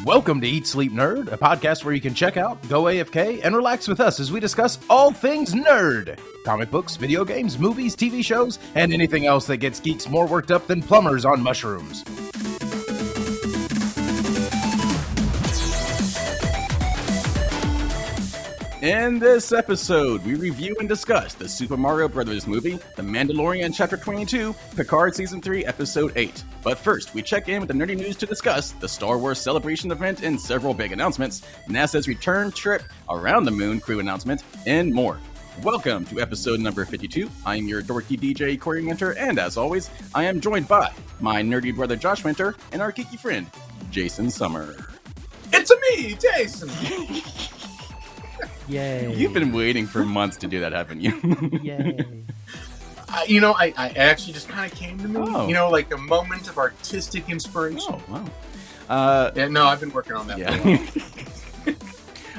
Welcome to Eat Sleep Nerd, a podcast where you can check out, go AFK, and relax with us as we discuss all things nerd. Comic books, video games, movies, TV shows, and anything else that gets geeks more worked up than plumbers on mushrooms. In this episode, we review and discuss the Super Mario Bros. Movie, The Mandalorian Chapter 22, Picard Season 3, Episode 8. But first, we check in with the nerdy news to discuss the Star Wars Celebration event and several big announcements, NASA's return trip around the moon crew announcement, and more. Welcome to episode number 52. I'm your dorky DJ, Corey Winter, and as always, I am joined by my nerdy brother, Josh Winter, and our geeky friend, Jason Summer. It's me, Jason! Yay. You've been waiting for months to do that, haven't you? Yay. I actually just kind of came to me. Oh. Like a moment of artistic inspiration. Oh, wow. I've been working on that for a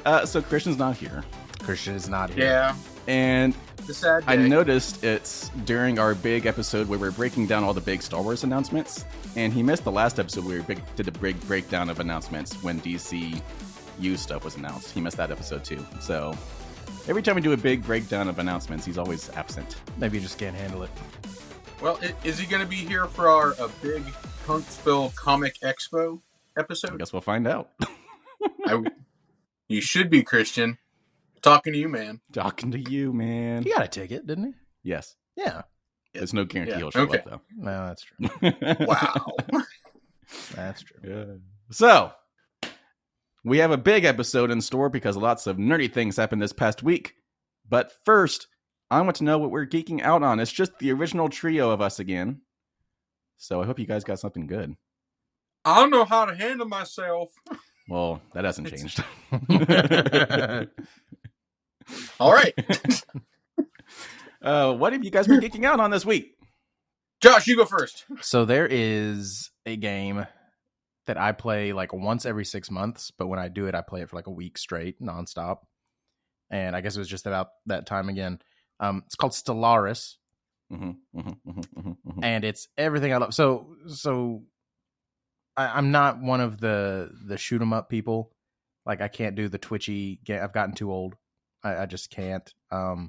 while. So Christian's not here. Christian is not here. Yeah. And the sad day. I noticed it's during our big episode where we're breaking down all the big Star Wars announcements, and he missed the last episode where we did a big breakdown of announcements when DC stuff was announced. He missed that episode too. So every time we do a big breakdown of announcements, he's always absent. Maybe you just can't handle it. Well, is he going to be here for our big Huntsville Comic Expo episode? I guess we'll find out. You should be, Christian. Talking to you, man. Talking to you, man. He got a ticket, didn't he? Yes. Yeah. There's no guarantee he'll show up, though. No, that's true. Wow. That's true. Yeah. So, we have a big episode in store because lots of nerdy things happened this past week. But first, I want to know what we're geeking out on. It's just the original trio of us again. So I hope you guys got something good. I don't know how to handle myself. Well, that hasn't changed. All right. What have you guys been geeking out on this week? Josh, you go first. So there is a game that I play like once every 6 months, but when I do it, I play it for like a week straight, nonstop. And I guess it was just about that time again. It's called Stellaris, and it's everything I love. So I'm not one of the shoot 'em up people. Like I can't do the twitchy game. I've gotten too old. I just can't. I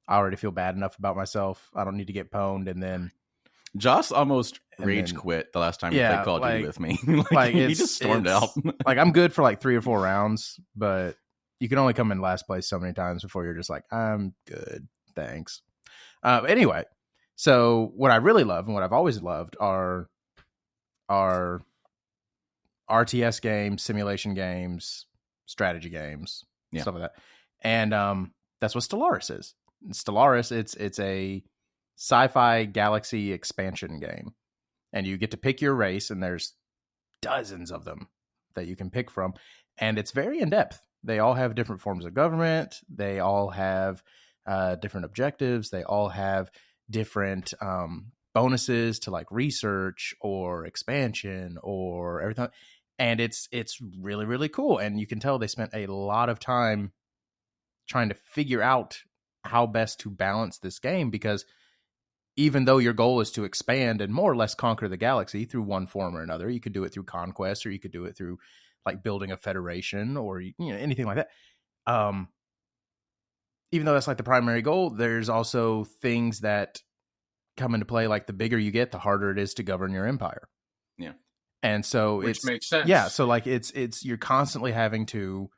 already feel bad enough about myself. I don't need to get pwned, and then Joss almost rage quit the last time he played Call of Duty with me. He just stormed out. Like I'm good for like 3 or 4 rounds, but you can only come in last place so many times before you're just like, I'm good, thanks. Anyway, so what I really love and what I've always loved are RTS games, simulation games, strategy games, stuff like that. And that's what Stellaris is. Stellaris, it's a sci-fi galaxy expansion game, and you get to pick your race, and there's dozens of them that you can pick from, and it's very in-depth. They all have different forms of government. They all have different objectives. They all have different bonuses to like research or expansion or everything, and it's really, really cool. And you can tell they spent a lot of time trying to figure out how best to balance this game, because even though your goal is to expand and more or less conquer the galaxy through one form or another, you could do it through conquest, or you could do it through like building a federation, or anything like that. Even though that's like the primary goal, there's also things that come into play. Like the bigger you get, the harder it is to govern your empire. Yeah, and so which makes sense. Yeah, so like it's you're constantly having to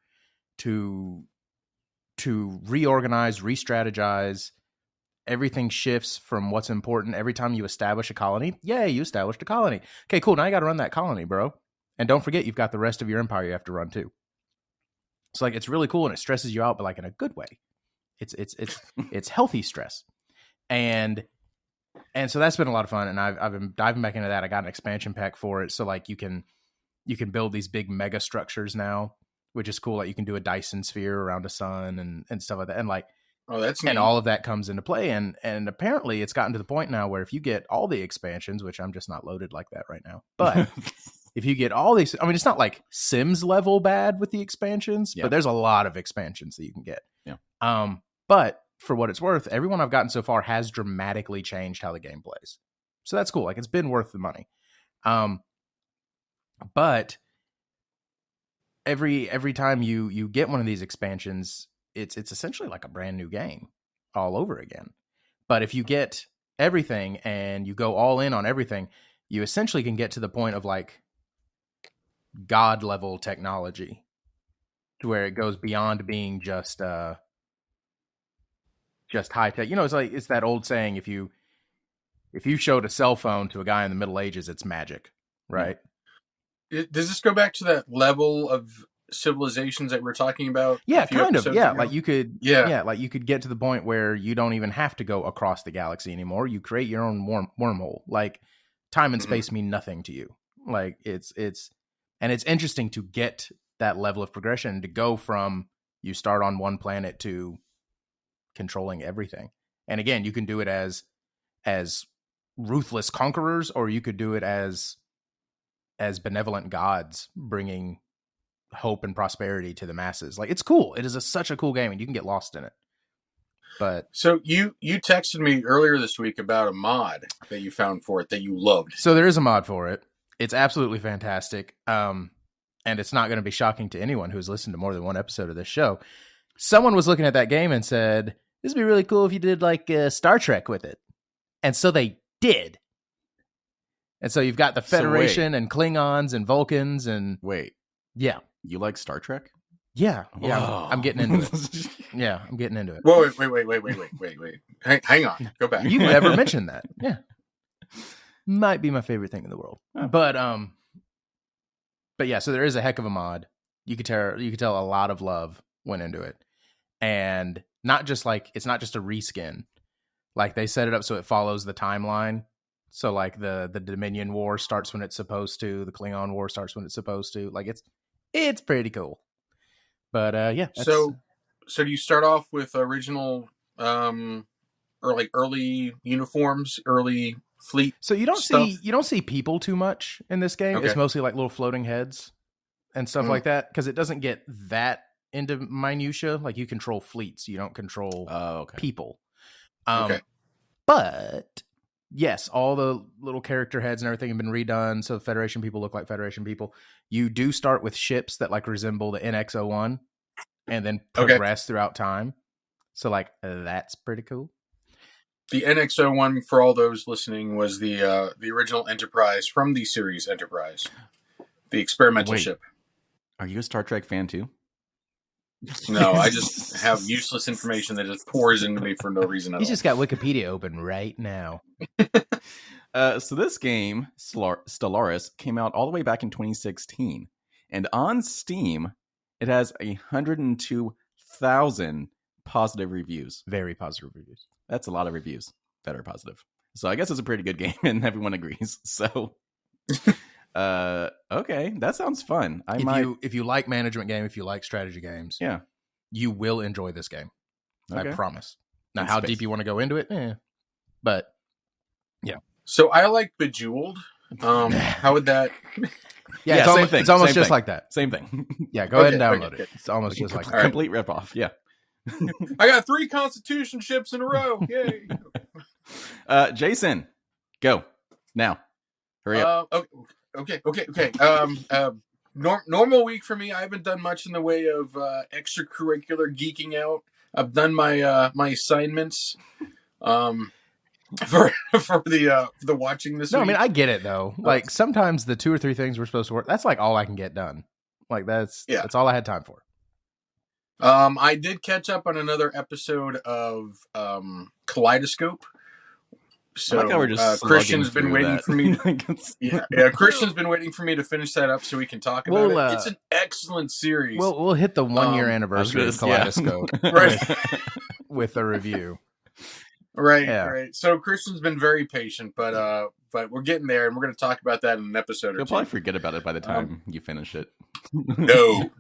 reorganize, re-strategize. Everything shifts from what's important every time you establish a colony. Yay, you established a colony. Okay, cool. Now you got to run that colony, bro. And don't forget, you've got the rest of your empire you have to run too. So like, it's really cool, and it stresses you out, but like in a good way. It's healthy stress, and so that's been a lot of fun. And I've been diving back into that. I got an expansion pack for it, so like you can build these big mega structures now, which is cool. Like you can do a Dyson sphere around a sun and stuff like that, and like. Oh, that's neat. And all of that comes into play, and apparently it's gotten to the point now where if you get all the expansions, which I'm just not loaded like that right now, but if you get all these, I mean, it's not like Sims level bad with the expansions, but there's a lot of expansions that you can get. Yeah. But for what it's worth, everyone I've gotten so far has dramatically changed how the game plays. So that's cool. Like it's been worth the money. But every time you get one of these expansions, it's essentially like a brand new game all over again. But if you get everything and you go all in on everything, you essentially can get to the point of like God level technology, to where it goes beyond being just high tech. You know, it's that old saying: if you showed a cell phone to a guy in the Middle Ages, it's magic, right? Does this go back to that level of civilizations that we're talking about? Yeah, kind of. Yeah, ago? like you could. Yeah, like you could get to the point where you don't even have to go across the galaxy anymore. You create your own wormhole. Like time and space mean nothing to you. Like it's interesting to get that level of progression, to go from you start on one planet to controlling everything. And again, you can do it as ruthless conquerors, or you could do it as benevolent gods bringing hope and prosperity to the masses. Like, it's cool. It is such a cool game, and you can get lost in it. But so you texted me earlier this week about a mod that you found for it that you loved. So there is a mod for it. It's absolutely fantastic. And it's not going to be shocking to anyone who's listened to more than one episode of this show. Someone was looking at that game and said, this would be really cool if you did like Star Trek with it. And so they did. And so you've got the Federation and Klingons and Vulcans and... Wait. Yeah. You like Star Trek? Yeah. Yeah. I'm getting into it. Yeah, I'm getting into it. Whoa, wait. Hang on. Go back. You never mentioned that. Yeah. Might be my favorite thing in the world. Oh. But yeah, so there is a heck of a mod. You could tell a lot of love went into it. And not just like, it's not just a reskin. Like, they set it up so it follows the timeline. So like the Dominion War starts when it's supposed to, the Klingon War starts when it's supposed to. Like, it's pretty cool. But yeah. So do you start off with original or like early uniforms, early fleet? So you don't see people too much in this game. Okay. It's mostly like little floating heads and stuff like that, because it doesn't get that into minutia. Like, you control fleets, you don't control people. Okay. But yes, all the little character heads and everything have been redone, so the Federation people look like Federation people. You do start with ships that like resemble the NX-01 and then progress throughout time. So like, that's pretty cool. The NX-01, for all those listening, was the original Enterprise from the series Enterprise, the experimental ship. Are you a Star Trek fan too? No, I just have useless information that just pours into me for no reason at all. He's just got Wikipedia open right now. So this game, Stellaris, came out all the way back in 2016. And on Steam, it has 102,000 positive reviews. Very positive reviews. That's a lot of reviews that are positive. So I guess it's a pretty good game, and everyone agrees. So, okay, that sounds fun. If you like management game, if you like strategy games, yeah, you will enjoy this game. Okay. I promise. Now, how space. deep you want to go into it, but yeah. So I like Bejeweled. How would that? Yeah, same thing. It's almost same just thing. like that. Same thing. Yeah, go ahead and download it. It's almost just like that. Complete ripoff. Yeah. I got 3 Constitution ships in a row. Yay. Jason, go now. Hurry up. Okay. Normal week for me. I haven't done much in the way of extracurricular geeking out. I've done my assignments for the watching this week. I mean, I get it though. Like, sometimes the 2 or 3 things we're supposed to work, that's like all I can get done. Like, that's all I had time for. I did catch up on another episode of Kaleidoscope. So I like how we're just Christian's been waiting for me. Christian's been waiting for me to finish that up so we can talk about it. It's an excellent series. We'll hit the 1-year anniversary of Kaleidoscope with a review. Right. So Christian's been very patient, but we're getting there, and we're going to talk about that in an episode or two. You'll probably forget about it by the time you finish it. No.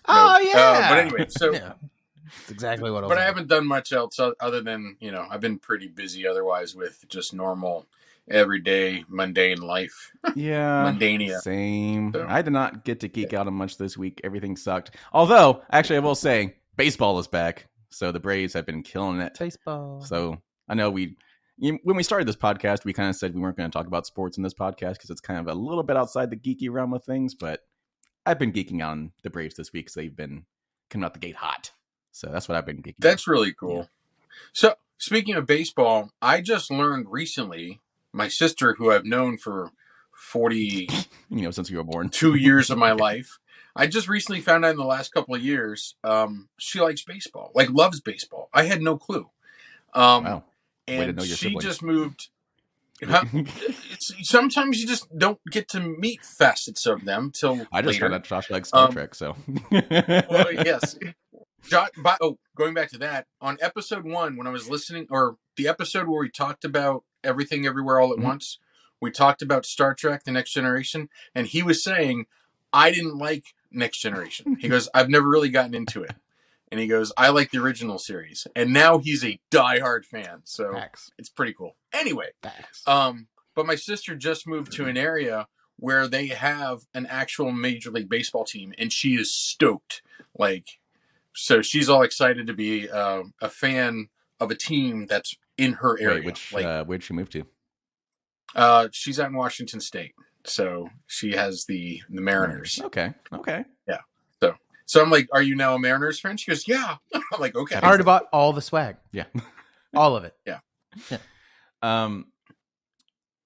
Oh yeah. But anyway, so that's exactly what. I haven't done much else other than I've been pretty busy otherwise with just normal, everyday, mundane life. Yeah, mundania. Same. So, I did not get to geek out on much this week. Everything sucked. Although, actually, I will say baseball is back. So the Braves have been killing it. Baseball. So I know when we started this podcast, we kind of said we weren't going to talk about sports in this podcast because it's kind of a little bit outside the geeky realm of things, but I've been geeking on the Braves this week because they've been coming out the gate hot. So that's what I've been geeking. That's on. really cool. Yeah. So speaking of baseball, I just learned recently. My sister, who I've known for 40, since you were born, 2 years of my life, I just recently found out in the last couple of years, she likes baseball, like loves baseball. I had no clue. Wow. And she just moved. Sometimes you just don't get to meet facets of them till I just later. found out Josh likes Star Trek, so. Well, yes. Going back to that, on episode 1, when I was listening, or the episode where we talked about Everything Everywhere All at Once, we talked about Star Trek, The Next Generation, and he was saying, I didn't like Next Generation. He goes, I've never really gotten into it. And he goes, I like the original series. And now he's a diehard fan. So It's pretty cool. Anyway, but my sister just moved to an area where they have an actual Major League Baseball team, and she is stoked. So she's all excited to be a fan of a team that's in her area. Where'd she move to? She's out in Washington State. So she has the Mariners. Okay. Yeah. So I'm like, are you now a Mariners fan? She goes, yeah. I'm like, okay. I already bought all the swag. Yeah. All of it. Yeah.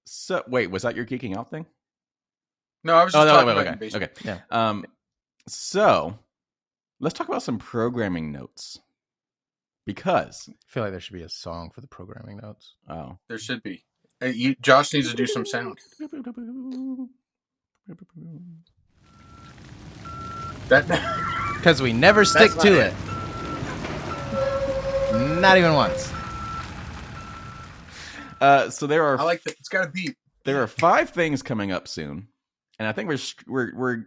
So wait, was that your geeking out thing? No, I was just talking about baseball. Okay. Yeah. So let's talk about some programming notes. Because I feel like there should be a song for the programming notes. Oh. There should be. Josh needs to do some sound. Because we never stick to it. Not even once. So there are. I like that. It's got a beat. There are 5 things coming up soon, and I think we're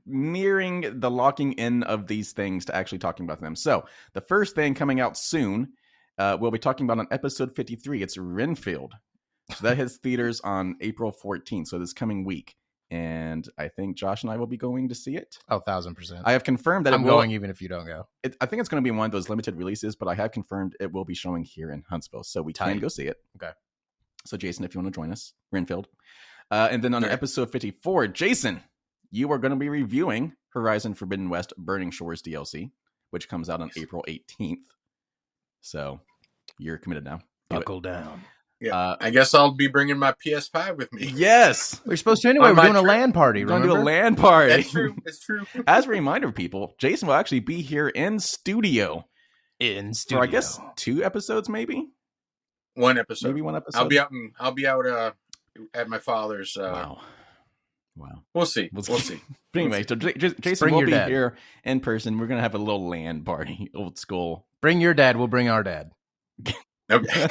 nearing the locking in of these things to actually talking about them. So the first thing coming out soon, we'll be talking about on episode 53. It's Renfield. So that hits theaters on April 14th. So this coming week. And I think Josh and I will be going to see it. 1,000%. I have confirmed that I'm going even if you don't go. I think it's going to be one of those limited releases, but I have confirmed it will be showing here in Huntsville. So we can go see it. Okay. So Jason, if you want to join us, Renfield. And then on episode 54, Jason, you are going to be reviewing Horizon Forbidden West Burning Shores DLC, which comes out on April 18th. So you're committed now. Buckle down. Yeah, I guess I'll be bringing my PS5 with me. Yes. We're supposed to anyway. We're doing a LAN party, We're going to do a LAN party. That's true. It's true. As a reminder, people, Jason will actually be here in studio. For, I guess, 2 episodes, maybe? 1 episode. Maybe 1 episode. I'll be out at my father's. Wow. We'll see. We'll see. But anyway, so Jason will be here in person. We're going to have a little LAN party, old school. Bring your dad. We'll bring our dad. Okay.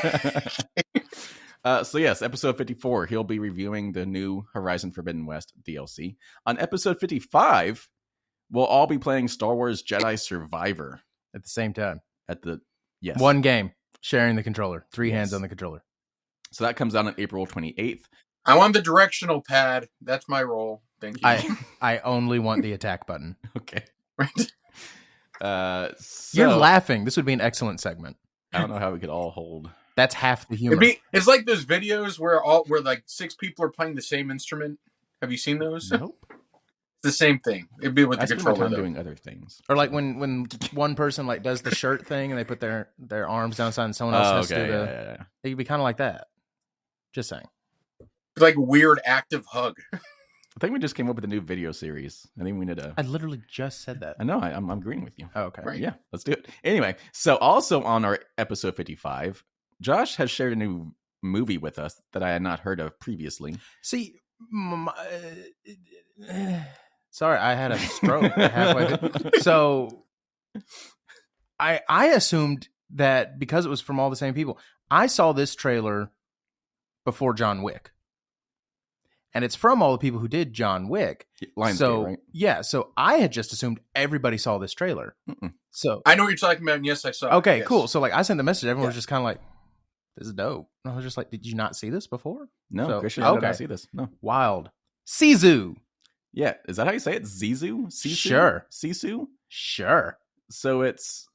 So yes, episode 54, he'll be reviewing the new Horizon Forbidden West DLC. On episode 55, we'll all be playing Star Wars Jedi Survivor at the same time. Yes. One game, sharing the controller, 3 hands on the controller. So that comes out on April 28th. I want the directional pad. That's my role. Thank you. I only want the attack button. Okay. Right. You're laughing. This would be an excellent segment. I don't know how we could all hold. That's half the humor. It's like those videos where like 6 people are playing the same instrument. Have you seen those? Nope. It's the same thing. It'd be with the controller. Doing other things. Or like when one person like does the shirt thing and they put their arms down and someone else has to do the. It could be kind of like that. Just saying. It's like a weird active hug. I think we just came up with a new video series. I think we need I literally just said that. I know. I'm agreeing with you. Oh, okay. Right. Yeah, let's do it. Anyway, so also on our episode 55, Josh has shared a new movie with us that I had not heard of previously. See, sorry, I had a stroke halfway through. So I assumed that because it was from all the same people, I saw this trailer before John Wick. And it's from all the people who did John Wick. Lionsgate, right? Yeah, so I had just assumed everybody saw this trailer. Mm-mm. So I know what you're talking about, and yes, I saw it. Okay, yes. Cool. So like I sent the message, everyone was just kind of like, this is dope. And I was just like, did you not see this before? No, Christian, I did not see this. No. Wild. Sisu. Yeah, is that how you say it? Zizu? Sisu? Sure. Sisu? Sure. So it's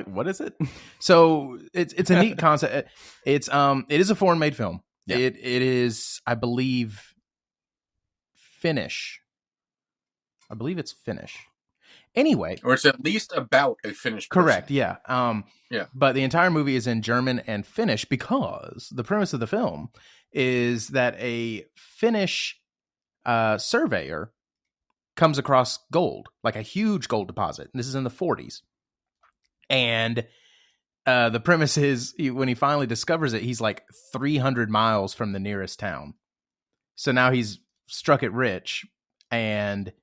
what is it? So it's a neat concept. It is a foreign made film. Yeah. It is, I believe, Finnish. I believe it's Finnish. Anyway, or it's at least about a Finnish person. Correct, yeah. Yeah. But the entire movie is in German and Finnish because the premise of the film is that a Finnish surveyor comes across gold, like a huge gold deposit. This is in the 40s. And the premise is when he finally discovers it, he's like 300 miles from the nearest town. So now he's struck it rich, and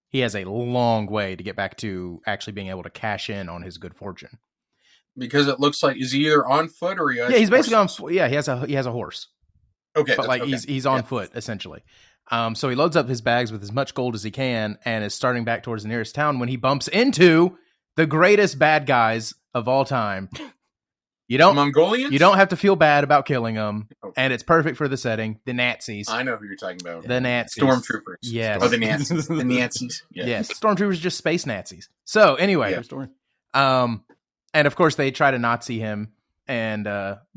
he has a long way to get back to actually being able to cash in on his good fortune. Because it looks like, is he either on foot or he has he's basically on. Yeah, he has a horse. Okay, but like he's on foot essentially. So he loads up his bags with as much gold as he can, and is starting back towards the nearest town when he bumps into the greatest bad guys of all time. Mongolians? You don't have to feel bad about killing them, and it's perfect for the setting. The Nazis. I know who you're talking about. The Nazis. Stormtroopers. Yes. Oh, the Nazis. The Nazis. Yeah. Yes. Stormtroopers, just space Nazis. So anyway, and of course they try to Nazi him and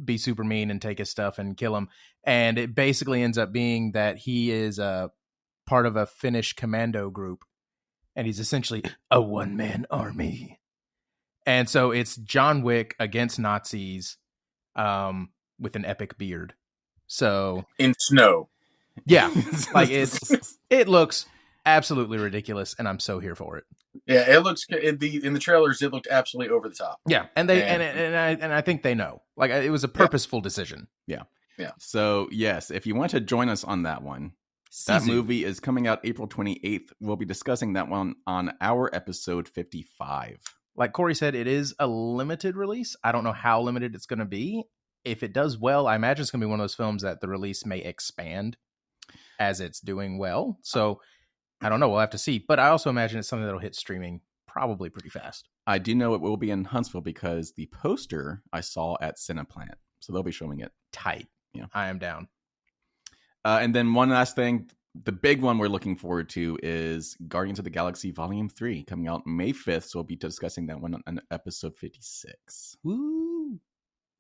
be super mean and take his stuff and kill him. And it basically ends up being that he is part of a Finnish commando group, and he's essentially a one-man army. And so it's John Wick against Nazis with an epic beard. So in snow. Yeah. Like it looks absolutely ridiculous, and I'm so here for it. Yeah, it looks in the trailers. It looked absolutely over the top. Yeah, and I think they know. Like it was a purposeful decision. Yeah. So yes, if you want to join us on that one, that movie is coming out April 28th. We'll be discussing that one on our episode 55. Like Corey said, it is a limited release. I don't know how limited it's going to be. If it does well, I imagine it's going to be one of those films that the release may expand as it's doing well. So I don't know. We'll have to see. But I also imagine it's something that'll hit streaming probably pretty fast. I do know it will be in Huntsville because the poster I saw at Cineplant. So they'll be showing it. Tight. Yeah, I am down. And then one last thing. The big one we're looking forward to is Guardians of the Galaxy Volume 3 coming out May 5th. So we'll be discussing that one on episode 56. Woo!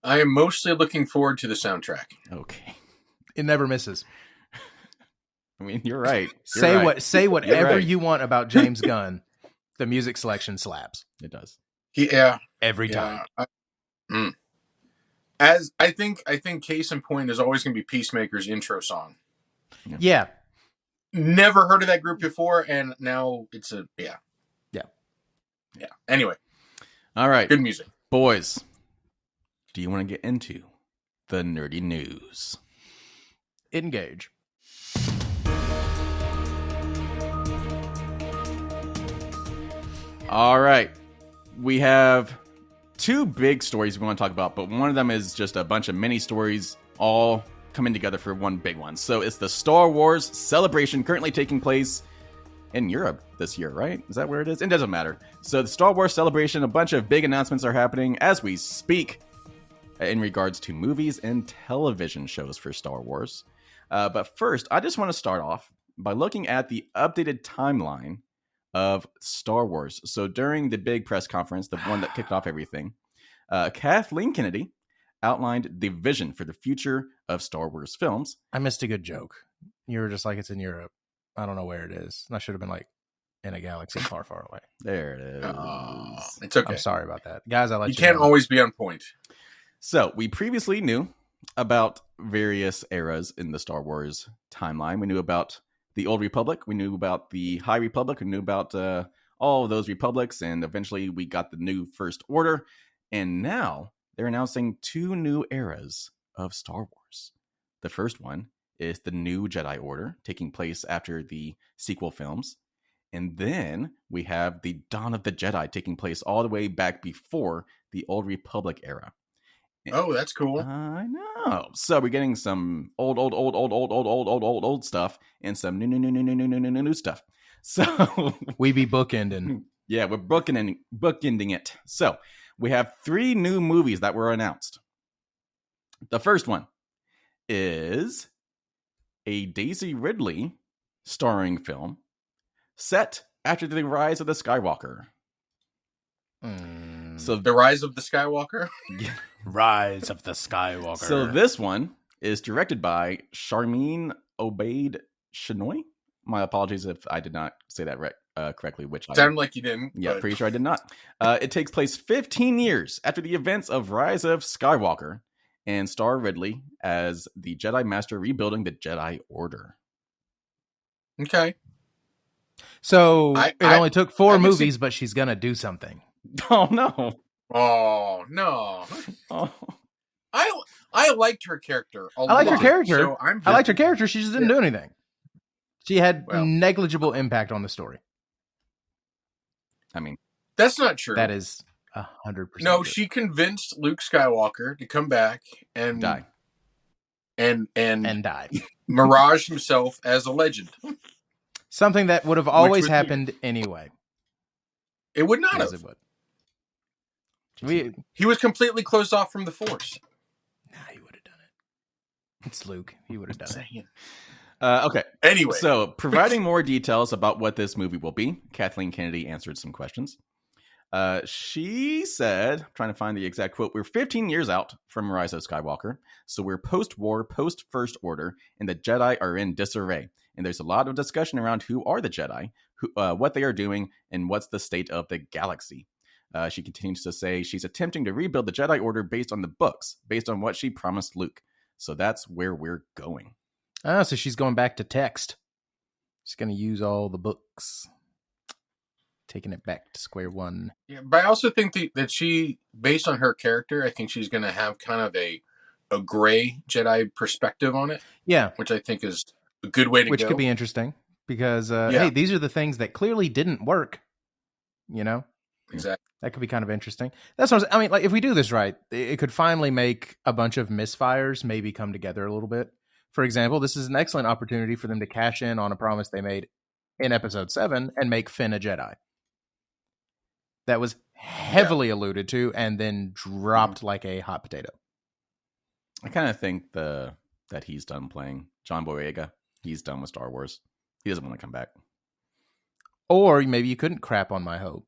I am mostly looking forward to the soundtrack. Okay. It never misses. I mean, you're right. Say whatever you want about James Gunn. The music selection slaps. It does. Yeah. Every time. As I think case in point is always going to be Peacemaker's intro song. Yeah. Never heard of that group before, and now it's yeah. Anyway. All right. Good music. Boys, do you want to get into the nerdy news? Engage. All right. We have two big stories we want to talk about, but one of them is just a bunch of mini stories all coming together for one big one. So it's the Star Wars celebration currently taking place in Europe this year, right? Is that where it is? It doesn't matter. So the Star Wars celebration, a bunch of big announcements are happening as we speak in regards to movies and television shows for Star Wars. But first, I just want to start off by looking at the updated timeline of Star Wars. So during the big press conference, the one that kicked off everything, Kathleen Kennedy outlined the vision for the future of Star Wars films. I missed a good joke. You were just like, it's in Europe. I don't know where it is. And I should have been like, in a galaxy far, far away. There it is. It's okay. I'm sorry about that. Guys, you can't always be on point. So, we previously knew about various eras in the Star Wars timeline. We knew about the Old Republic. We knew about the High Republic. We knew about all of those republics. And eventually, we got the new First Order. And now, they're announcing two new eras of Star Wars. The first one is the new Jedi Order, taking place after the sequel films. And then we have the Dawn of the Jedi, taking place all the way back before the Old Republic era. Oh, that's cool. I know. So we're getting some old stuff and some new stuff. So we be bookending. Yeah, we're bookending it. So we have three new movies that were announced. The first one is a Daisy Ridley starring film set after the rise of the Skywalker. So the rise of the Skywalker? Rise of the Skywalker. So this one is directed by Sharmeen Obaid Chinoy. My apologies if I did not say that correctly which Sounded like you didn't. Yeah, but... pretty sure I did not. It takes place 15 years after the events of Rise of Skywalker and star Ridley as the Jedi Master rebuilding the Jedi Order. Okay. So it only took 4 movies, but she's going to do something. Oh, no. Oh, no. Oh. I liked her character a lot. I liked her character. So I liked her character. She just didn't do anything. She had negligible impact on the story. I mean, that's not true. That is 100%. No, true. she convinced Luke Skywalker to come back and die. And die. Mirage himself as a legend. Something that would have always happened anyway. It would not have. It would. He was completely closed off from the Force. Nah, he would have done it. It's Luke. He would have done it. Okay. Anyway. So, providing more details about what this movie will be, Kathleen Kennedy answered some questions. She said, I'm trying to find the exact quote, we're 15 years out from Rise of Skywalker, so we're post-war, post-First Order, and the Jedi are in disarray. And there's a lot of discussion around who are the Jedi, what they are doing, and what's the state of the galaxy. She continues to say she's attempting to rebuild the Jedi Order based on the books, based on what she promised Luke. So that's where we're going. Oh, so she's going back to text. She's going to use all the books. Taking it back to square one. Yeah, but I also think that she, based on her character, I think she's going to have kind of a gray Jedi perspective on it. Yeah. Which I think is a good way to go. Which could be interesting because, hey, these are the things that clearly didn't work. You know? Exactly. That could be kind of interesting. That's what I mean. Like, if we do this right, it could finally make a bunch of misfires maybe come together a little bit. For example, this is an excellent opportunity for them to cash in on a promise they made in Episode 7 and make Finn a Jedi. That was heavily alluded to and then dropped like a hot potato. I kind of think that he's done playing. John Boyega, he's done with Star Wars. He doesn't want to come back. Or maybe you couldn't crap on my hope.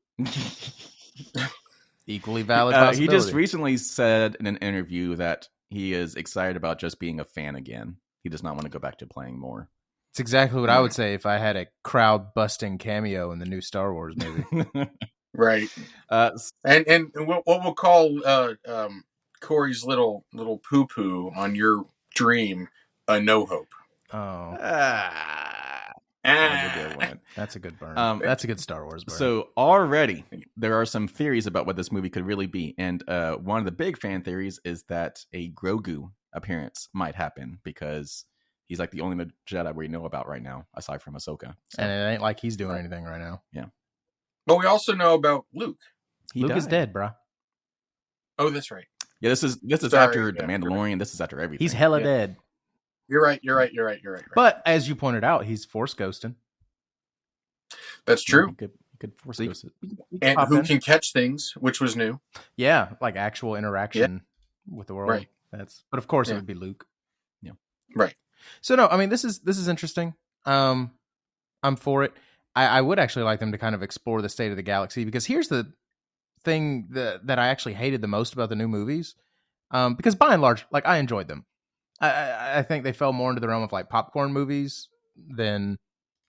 Equally valid possibility. He just recently said in an interview that he is excited about just being a fan again. He does not want to go back to playing more. It's exactly what I would say if I had a crowd-busting cameo in the new Star Wars movie. Right. And what we'll call Corey's little poo-poo on your dream, a no hope. Oh. That's a good one. That's a good burn. That's a good Star Wars burn. So already there are some theories about what this movie could really be. And one of the big fan theories is that a Grogu appearance might happen because he's like the only Jedi we know about right now, aside from Ahsoka. So. And it ain't like he's doing anything right now. Yeah. But we also know about Luke. Luke is dead, bro. Oh, that's right. Yeah, this is after The Mandalorian. This is after everything. He's hella dead. You're right. But as you pointed out, he's force ghosting. That's true. He could force ghost it. And who can catch things, which was new. Yeah, like actual interaction with the world. Right. But of course it would be Luke. Yeah. Right. So no, I mean this is interesting. I'm for it. I would actually like them to kind of explore the state of the galaxy because here's the thing that I actually hated the most about the new movies. Because by and large, like I enjoyed them. I think they fell more into the realm of like popcorn movies than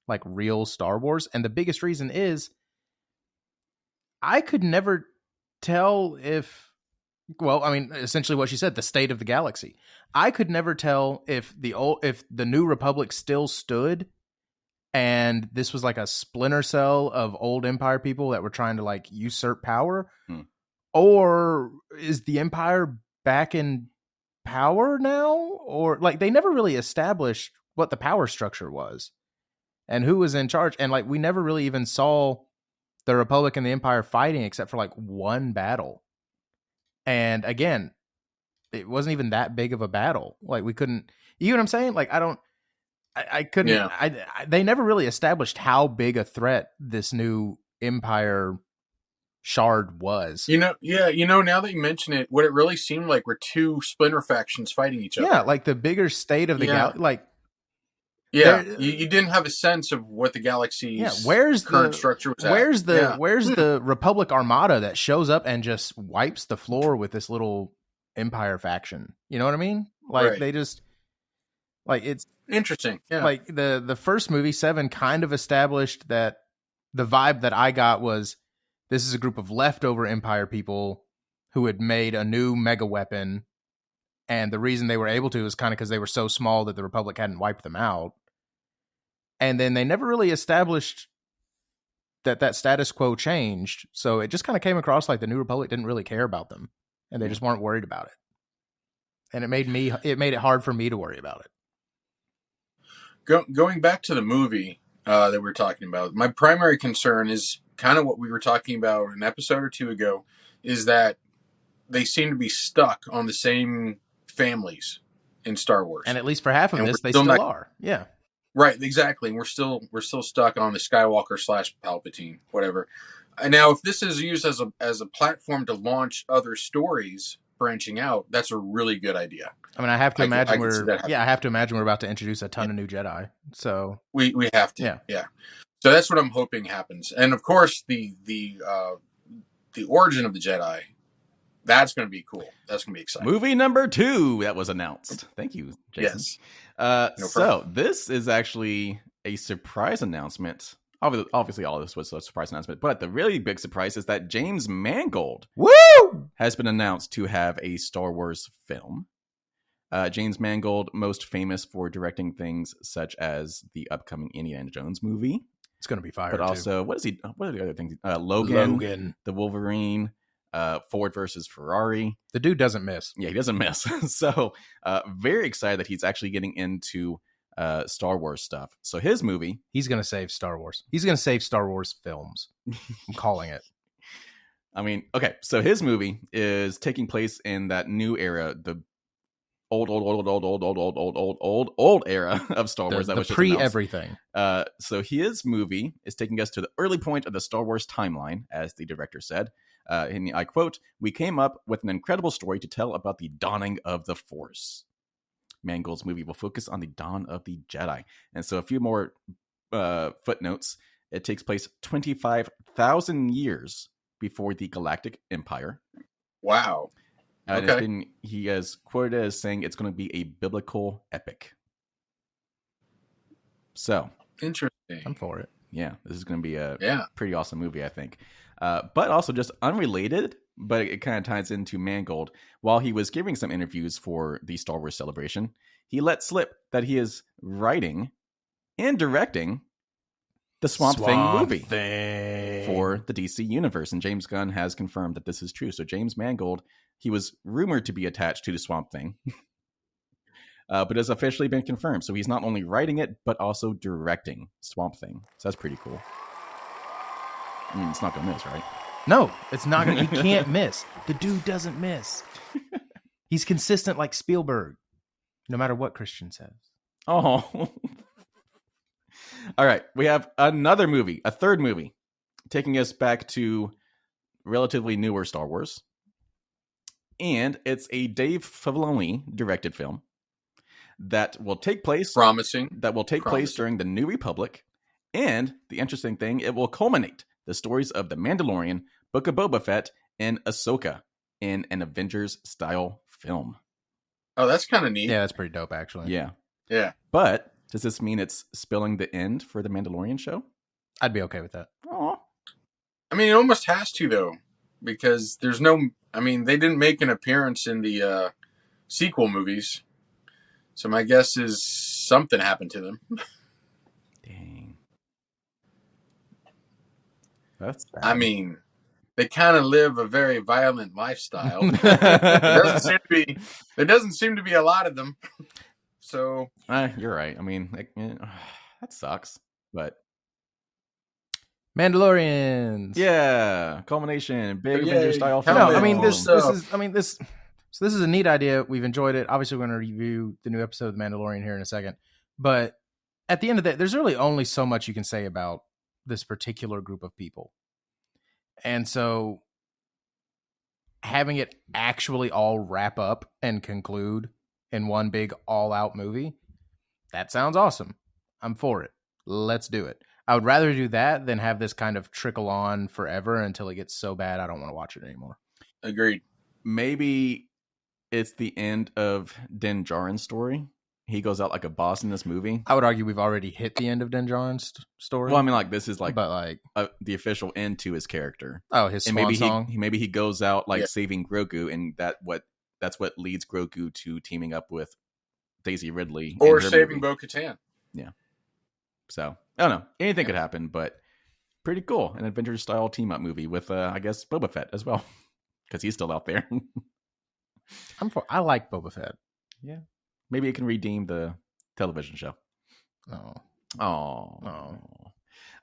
like real Star Wars. And the biggest reason is I could never tell essentially what she said, the state of the galaxy. I could never tell if the New Republic still stood and this was like a splinter cell of old Empire people that were trying to like usurp power, or is the Empire back in power now? Or like they never really established what the power structure was and who was in charge. And like we never really even saw the Republic and the Empire fighting except for like one battle. And again, it wasn't even that big of a battle. Like we couldn't, you know what I'm saying? Like I couldn't, they never really established how big a threat this new Empire shard was. Now that you mention it, what it really seemed like were two splinter factions fighting each other. Yeah, like the bigger state of the galaxy. Like, you didn't have a sense of what the galaxy's current structure was. Where's the Republic Armada that shows up and just wipes the floor with this little Empire faction? You know what I mean? Like they just like it's interesting. Yeah, like the first movie 7 kind of established that the vibe that I got was this is a group of leftover Empire people who had made a new mega weapon, and the reason they were able to is kind of because they were so small that the Republic hadn't wiped them out. And then they never really established that status quo changed, so it just kind of came across like the New Republic didn't really care about them, and they just weren't worried about it. And it made it hard for me to worry about it. Going back to the movie that we're talking about, my primary concern is kind of what we were talking about an episode or two ago, is that they seem to be stuck on the same families in Star Wars. And at least for half of this, they still are. Yeah. Right, exactly. And we're still stuck on the Skywalker / Palpatine, whatever. And now, if this is used as a platform to launch other stories branching out, that's a really good idea. I mean, I have to imagine we're about to introduce a ton of new Jedi. So we have to. Yeah. So that's what I'm hoping happens. And of course, the origin of the Jedi, that's going to be cool. That's going to be exciting. Movie number 2 that was announced. Thank you, Jason. Yes. So this is actually a surprise announcement. Obviously, all of this was a surprise announcement, but the really big surprise is that James Mangold has been announced to have a Star Wars film. James Mangold, most famous for directing things such as the upcoming Indiana Jones movie. It's going to be fire. But also, what are the other things? Logan, the Wolverine, Ford versus Ferrari. The dude doesn't miss. Yeah, he doesn't miss. So, very excited that he's actually getting into Star Wars stuff. So his movie, he's going to save Star Wars. He's going to save Star Wars films. I'm calling it. I mean, okay. So his movie is taking place in that new era, the old era of Star Wars. That was just pre everything. So his movie is taking us to the early point of the Star Wars timeline, as the director said. And I quote, "We came up with an incredible story to tell about the dawning of the Force." Mangold's movie will focus on the dawn of the Jedi. And so a few more footnotes. It takes place 25,000 years before the Galactic Empire. Wow. Okay. He has quoted as saying it's going to be a biblical epic. So. Interesting. I'm for it. Yeah, this is going to be a pretty awesome movie, I think. But also just unrelated, but it kind of ties into Mangold. While he was giving some interviews for the Star Wars Celebration, he let slip that he is writing and directing the Swamp Thing movie for the DC Universe. And James Gunn has confirmed that this is true. So James Mangold, he was rumored to be attached to the Swamp Thing, but has officially been confirmed. So he's not only writing it, but also directing Swamp Thing. So that's pretty cool. I mean, it's not going to miss, right? No, it's not going to. He can't miss. The dude doesn't miss. He's consistent like Spielberg, no matter what Christian says. Oh. All right. We have another movie, a third movie, taking us back to relatively newer Star Wars. And it's a Dave Filoni directed film that will take place. Promising. That will take place during the New Republic. And the interesting thing, it will culminate the stories of The Mandalorian, Book of Boba Fett, and Ahsoka in an Avengers-style film. Oh, that's kind of neat. Yeah, that's pretty dope, actually. Yeah. But does this mean it's spilling the end for the Mandalorian show? I'd be okay with that. Aw. I mean, it almost has to, though, because there's no... I mean, they didn't make an appearance in the sequel movies. So my guess is something happened to them. Dang. That's bad. I mean, they kind of live a very violent lifestyle. There doesn't seem to be a lot of them. So you're right. I mean, that sucks. But Mandalorians. Yeah, culmination, big Avenger style film. No, I mean this is a neat idea. We've enjoyed it. Obviously, we're going to review the new episode of The Mandalorian here in a second. But at the end of that, there's really only so much you can say about this particular group of people. And so having it actually all wrap up and conclude in one big all-out movie, that sounds awesome. I'm for it. Let's do it. I would rather do that than have this kind of trickle on forever until it gets so bad I don't want to watch it anymore. Agreed. Maybe it's the end of Din Djarin's story. he goes out like a boss in this movie. I would argue we've already hit the end of Din Djarin's story. Well, I mean, like this is like, but like the official end to his character. Oh, his swan and song. Maybe he goes out like saving Grogu, and that's what leads Grogu to teaming up with Daisy Ridley or saving Bo-Katan. Yeah. So I don't know. Anything could happen, but pretty cool. An Avengers style team up movie with I guess Boba Fett as well, because he's still out there. I like Boba Fett. Yeah. Maybe it can redeem the television show. Oh. All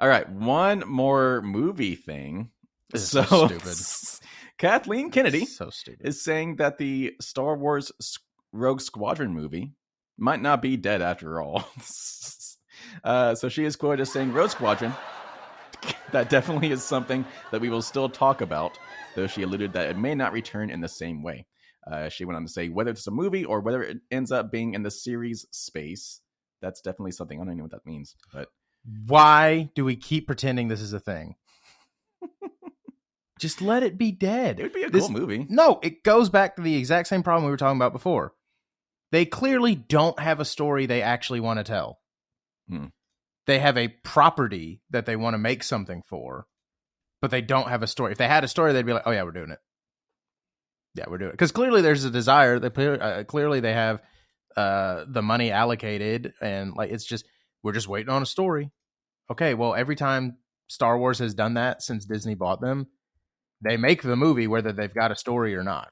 right. One more movie thing. This is so stupid. Kathleen Kennedy so stupid. is saying that the Star Wars Rogue Squadron movie might not be dead after all. So she is quoted as saying, Rogue Squadron, that definitely is something that we will still talk about, though she alluded that it may not return in the same way. She went on to say, whether it's a movie or whether it ends up being in the series space, that's definitely something. I don't even know what that means. But why do we keep pretending this is a thing? Just let it be dead. It would be a cool movie. No, it goes back to the exact same problem we were talking about before. They clearly don't have a story they actually want to tell. They have a property that they want to make something for, but they don't have a story. If they had a story, they'd be like, oh yeah, we're doing it. Yeah, we're doing it. Because clearly there's a desire. Clearly they have the money allocated, and like it's just, we're just waiting on a story. Okay, well, every time Star Wars has done that since Disney bought them, they make the movie whether they've got a story or not.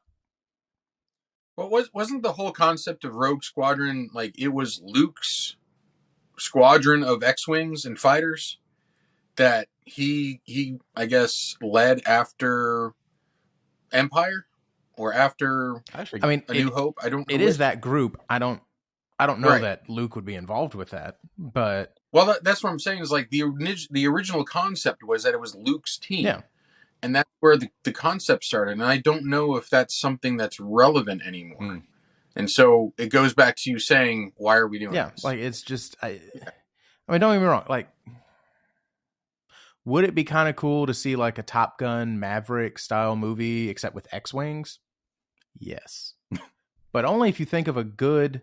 Well, wasn't the whole concept of Rogue Squadron, like, it was Luke's squadron of X-Wings and fighters that he I guess led after Empire or after A New Hope? I don't know. It is that group. I don't know that Luke would be involved with that, but well, that's what I'm saying is like the original concept was that it was Luke's team. Yeah. And that's where the concept started. And I don't know if that's something that's relevant anymore. And so it goes back to you saying, why are we doing this? Like, it's just, I mean, don't get me wrong. Like, would it be kind of cool to see like a Top Gun Maverick style movie, except with X-Wings? Yes. But only if you think of a good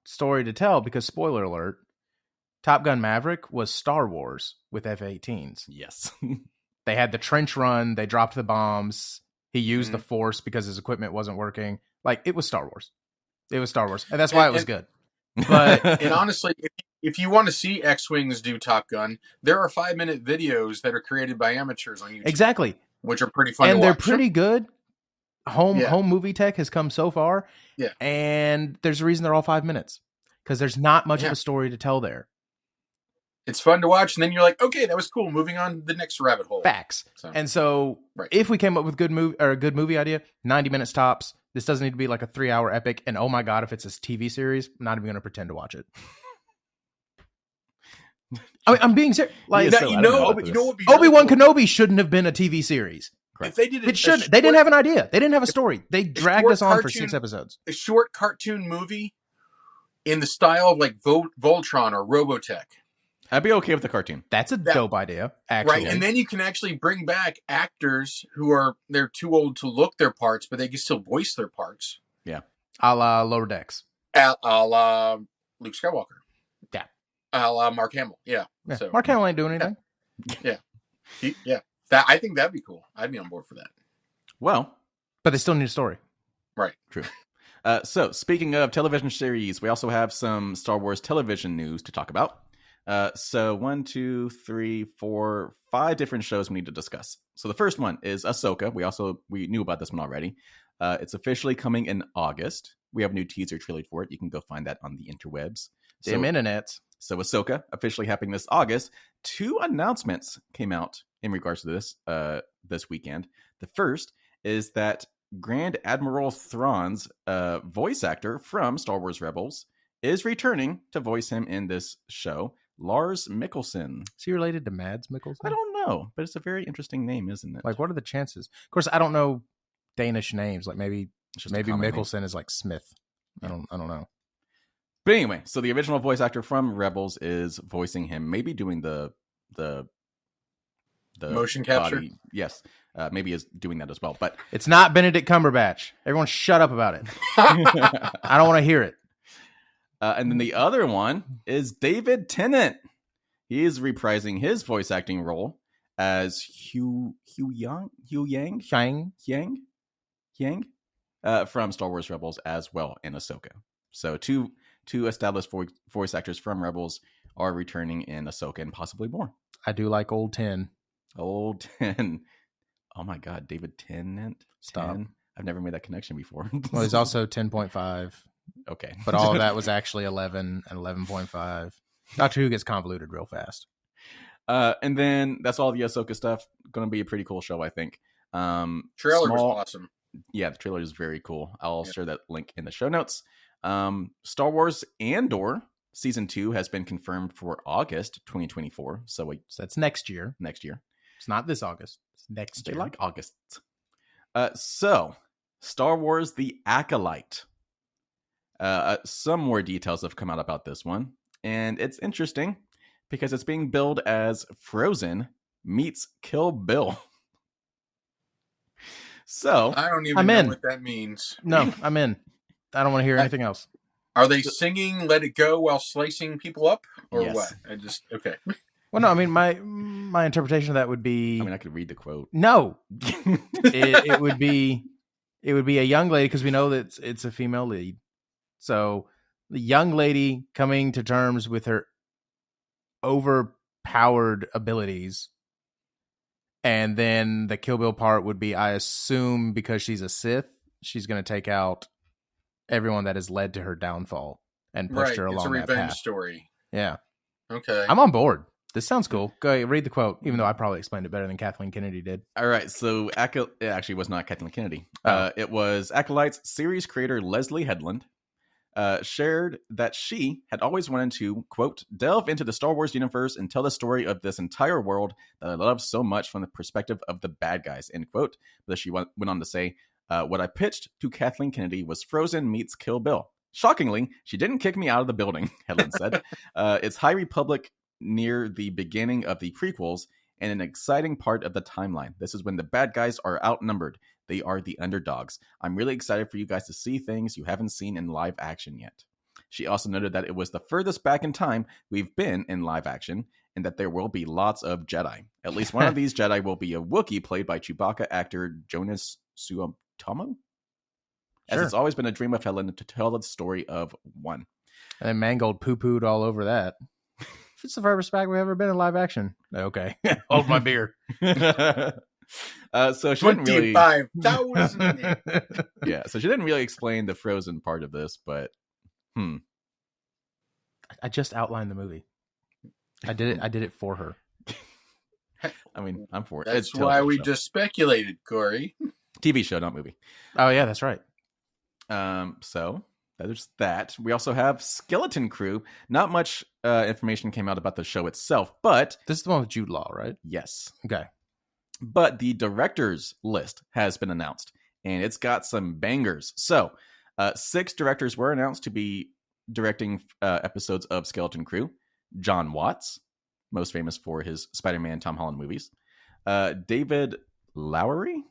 story to tell, because spoiler alert, Top Gun Maverick was Star Wars with F-18s. Yes. They had the trench run. They dropped the bombs. He used the Force because his equipment wasn't working. Like, it was Star Wars. It was Star Wars. And that's why it was good. But and honestly, if you want to see X-Wings do Top Gun, there are 5-minute videos that are created by amateurs on YouTube. Exactly. Which are pretty fun to watch. And they're pretty good. Home movie tech has come so far. Yeah. And there's a reason they're all 5 minutes. Because there's not much of a story to tell there. It's fun to watch, and then you're like, okay, that was cool. Moving on to the next rabbit hole. Facts. And so if we came up with a good movie idea, 90 minutes tops. This doesn't need to be like a 3-hour epic. And oh my God, if it's a TV series, I'm not even going to pretend to watch it. I mean, I'm being serious. Like, you know what would be Obi-Wan Kenobi shouldn't have been a TV series. If they did it shouldn't. They didn't have an idea. They didn't have a story. They dragged us on for 6 episodes. A short cartoon movie in the style of like Voltron or Robotech. I'd be okay with the cartoon. That's a dope idea, actually. Right, and then you can actually bring back actors who they're too old to look their parts, but they can still voice their parts. Yeah. A la Lower Decks. A la Luke Skywalker. Yeah. A la Mark Hamill. Yeah. So, Mark Hamill ain't doing anything. Yeah. I think that'd be cool. I'd be on board for that. Well. But they still need a story. Right. True. So, speaking of television series, we also have some Star Wars television news to talk about. So 1, 2, 3, 4, 5 different shows we need to discuss. So the first one is Ahsoka. We knew about this one already. It's officially coming in August. We have a new teaser trailer for it. You can go find that on the interwebs. Damn internets. So Ahsoka officially happening this August. 2 announcements came out in regards to this this weekend. The first is that Grand Admiral Thrawn's voice actor from Star Wars Rebels is returning to voice him in this show. Lars Mikkelsen. Is he related to Mads Mikkelsen? I don't know, but it's a very interesting name, isn't it? Like, what are the chances? Of course, I don't know Danish names. Like, maybe Mikkelsen name. Is like Smith. Yeah. I don't know. But anyway, so the original voice actor from Rebels is voicing him, maybe doing the motion capture. Yes, maybe is doing that as well. But it's not Benedict Cumberbatch. Everyone, shut up about it. I don't want to hear it. And then the other one is David Tennant. He is reprising his voice acting role as Hugh Yang from Star Wars Rebels as well in Ahsoka. So two established voice actors from Rebels are returning in Ahsoka and possibly more. I do like old 10. Old 10. Oh my God, David Tennant. Stop. 10? I've never made that connection before. Well, he's also 10.5. Okay. But all of that was actually 11 and 11.5. Doctor Who gets convoluted real fast. And then that's all the Ahsoka stuff. Going to be a pretty cool show, I think. Trailer was awesome. Yeah, the trailer is very cool. I'll share that link in the show notes. Star Wars Andor Season 2 has been confirmed for August 2024. So that's next year. Next year. It's not this August. It's next year. They like August. So, Star Wars The Acolyte. Some more details have come out about this one. And it's interesting because it's being billed as Frozen meets Kill Bill. So I don't even know what that means. No, I'm in. I don't want to hear anything else. Are they singing "Let It Go" while slicing people up, or yes. what? Okay. Well, no. I mean, my interpretation of that would be. I mean, I could read the quote. No, it would be a young lady because we know that it's a female lead. So the young lady coming to terms with her overpowered abilities. And then the Kill Bill part would be, I assume, because she's a Sith, she's going to take out everyone that has led to her downfall and pushed her along that path. It's a revenge story. Yeah. Okay. I'm on board. This sounds cool. Go ahead, read the quote, even though I probably explained it better than Kathleen Kennedy did. All right. So it actually was not Kathleen Kennedy. It was Acolyte's series creator Leslie Headland. Shared that she had always wanted to, quote, delve into the Star Wars universe and tell the story of this entire world that I love so much from the perspective of the bad guys, end quote. But she went on to say, what I pitched to Kathleen Kennedy was Frozen meets Kill Bill. Shockingly, she didn't kick me out of the building, Helen said. It's High Republic near the beginning of the prequels and an exciting part of the timeline. This is when the bad guys are outnumbered. They are the underdogs. I'm really excited for you guys to see things you haven't seen in live action yet. She also noted that it was the furthest back in time we've been in live action and that there will be lots of Jedi. At least one of these Jedi will be a Wookiee played by Chewbacca actor Jonas Suotamo. As it's always been a dream of Helen to tell the story of one. And then Mangold poo-pooed all over that. It's the furthest back we've ever been in live action. Okay. Hold my beer. So she didn't really 25,000. Yeah, so she didn't really explain the Frozen part of this, but I just outlined the movie. I did it for her. I mean, I'm for it. That's why we just speculated, Corey. TV show, not movie. Oh yeah, that's right. So there's that. We also have Skeleton Crew. Not much information came out about the show itself, but this is the one with Jude Law, right? Yes. Okay. But the directors list has been announced, and it's got some bangers. So 6 directors were announced to be directing episodes of Skeleton Crew. John Watts, most famous for his Spider-Man Tom Holland movies. David Lowery.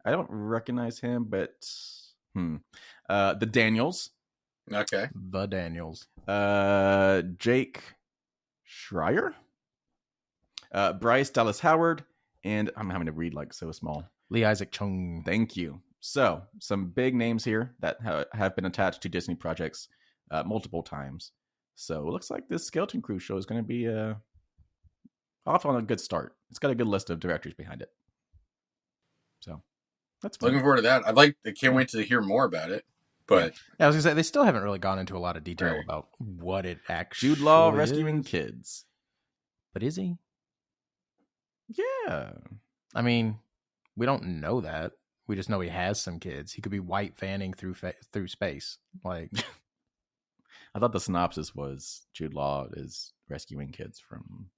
I don't recognize him, but the Daniels. Okay. The Daniels. Jake Schreier. Bryce Dallas Howard. And I'm having to read like so small. Lee Isaac Chung. Thank you. So, some big names here that have been attached to Disney projects multiple times. So, it looks like this Skeleton Crew show is going to be off on a good start. It's got a good list of directors behind it. So, that's fun. Looking forward to that. I can't wait to hear more about it. But yeah, I was going to say, they still haven't really gone into a lot of detail about what it actually Jude Law is. rescuing kids. But is he? Yeah. I mean, we don't know that. We just know he has some kids. He could be white fanning through space. Like, I thought the synopsis was Jude Law is rescuing kids from.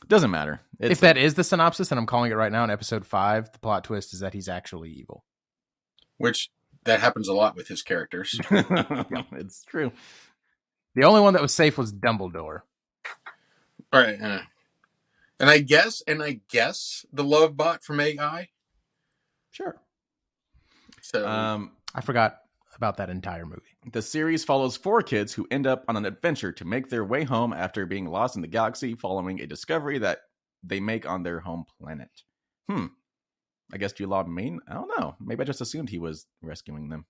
Doesn't matter. If that is the synopsis, and I'm calling it right now in episode 5, the plot twist is that he's actually evil. Which that happens a lot with his characters. It's true. The only one that was safe was Dumbledore. All right. And I guess the love bot from AI. Sure. So I forgot about that entire movie. The series follows 4 kids who end up on an adventure to make their way home after being lost in the galaxy following a discovery that they make on their home planet. I guess Jude Law Maine? I don't know. Maybe I just assumed he was rescuing them.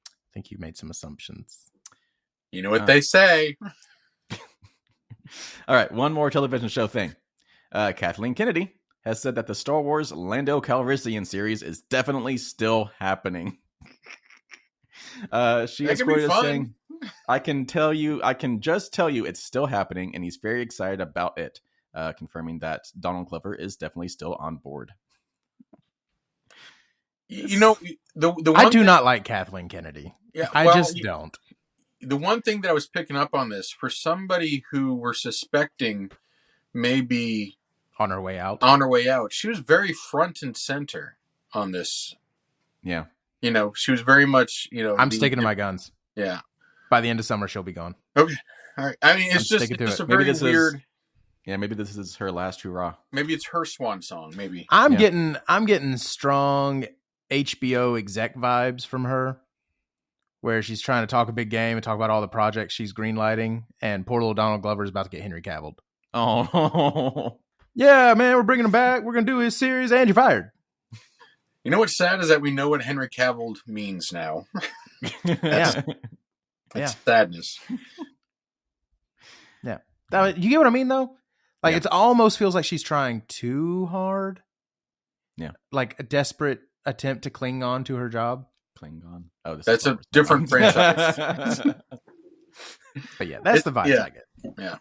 I think you made some assumptions. You know what they say. All right, one more television show thing. Kathleen Kennedy has said that the Star Wars Lando Calrissian series is definitely still happening. She is quoted as saying, I can just tell you it's still happening, and he's very excited about it, confirming that Donald Glover is definitely still on board. You know, the one I do not like Kathleen Kennedy. Yeah, I just don't. The one thing that I was picking up on this, for somebody who we're suspecting maybe on her way out, she was very front and center on this. Yeah. You know, she was very much, I'm sticking to my guns. Yeah. By the end of summer, she'll be gone. Okay. All right. I mean, it's just a very weird. Maybe this is her last hurrah. Maybe it's her swan song. Maybe. I'm getting strong HBO exec vibes from her, where she's trying to talk a big game and talk about all the projects she's greenlighting, and poor little Donald Glover is about to get Henry Cavilled. Oh. Yeah, man, we're bringing him back. We're going to do his series, and you're fired. You know what's sad is that we know what Henry Cavill means now. That's sadness. Yeah. You get what I mean, though? Like, it almost feels like she's trying too hard. Yeah. Like a desperate attempt to cling on to her job. Klingon. Oh, that's a different franchise. But yeah, that's the vibes I get. Yeah.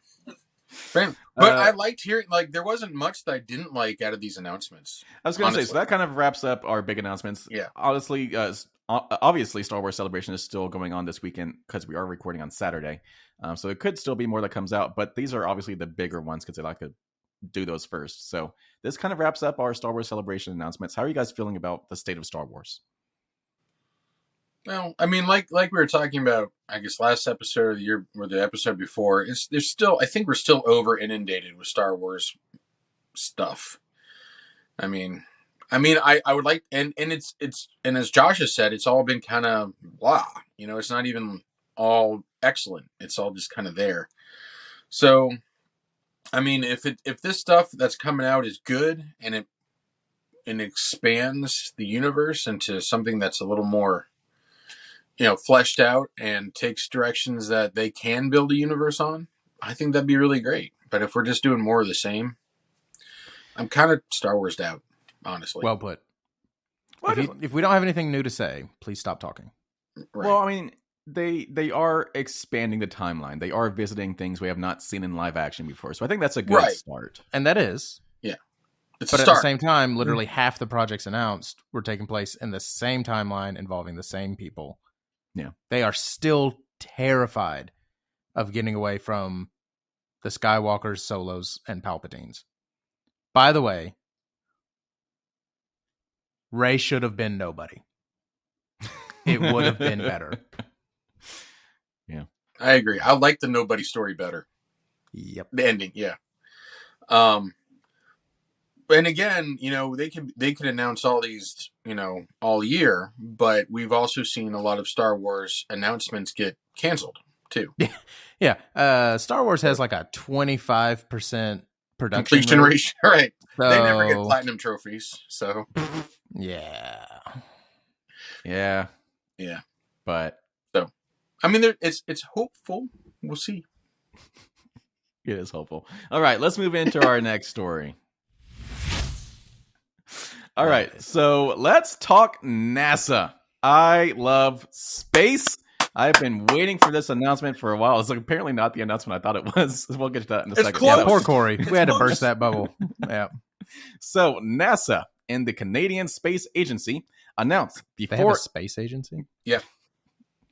But I liked hearing, like, there wasn't much that I didn't like out of these announcements. I was going to say, so that kind of wraps up our big announcements. Yeah. Honestly, obviously, Star Wars Celebration is still going on this weekend because we are recording on Saturday. So there could still be more that comes out, but these are obviously the bigger ones because they like to do those first. So this kind of wraps up our Star Wars Celebration announcements. How are you guys feeling about the state of Star Wars? Well, I mean, like we were talking about, I guess last episode of the year or the episode before, I think we're still over inundated with Star Wars stuff. I mean, I would like, and it's and as Josh has said, it's all been kind of blah. You know, it's not even all excellent. It's all just kind of there. So, I mean, if this stuff that's coming out is good and it expands the universe into something that's a little more, fleshed out and takes directions that they can build a universe on, I think that'd be really great. But if we're just doing more of the same, I'm kind of Star Wars'd out, honestly. Well put. If we don't have anything new to say, please stop talking. Right. Well, I mean, they are expanding the timeline. They are visiting things we have not seen in live action before. So I think that's a good start. And that is. Yeah. But at the same time, literally half the projects announced were taking place in the same timeline involving the same people. Yeah. They are still terrified of getting away from the Skywalkers, Solos, and Palpatines. By the way, Rey should have been nobody. It would have been better. Yeah. I agree. I like the nobody story better. Yep. The ending, yeah. And again, they could announce all these, all year, but we've also seen a lot of Star Wars announcements get canceled too. Yeah. Star Wars has like a 25% production completion ratio, right? So... They never get platinum trophies, so yeah. But so, I mean, it's hopeful. We'll see. It is hopeful. All right, let's move into our next story. All right, so let's talk NASA. I love space. I've been waiting for this announcement for a while. It's apparently not the announcement I thought it was. We'll get to that in a second. Close. Yeah, poor Corey. We had to burst that bubble. Yeah. So NASA and the Canadian Space Agency announced before... They have a space agency? Yeah.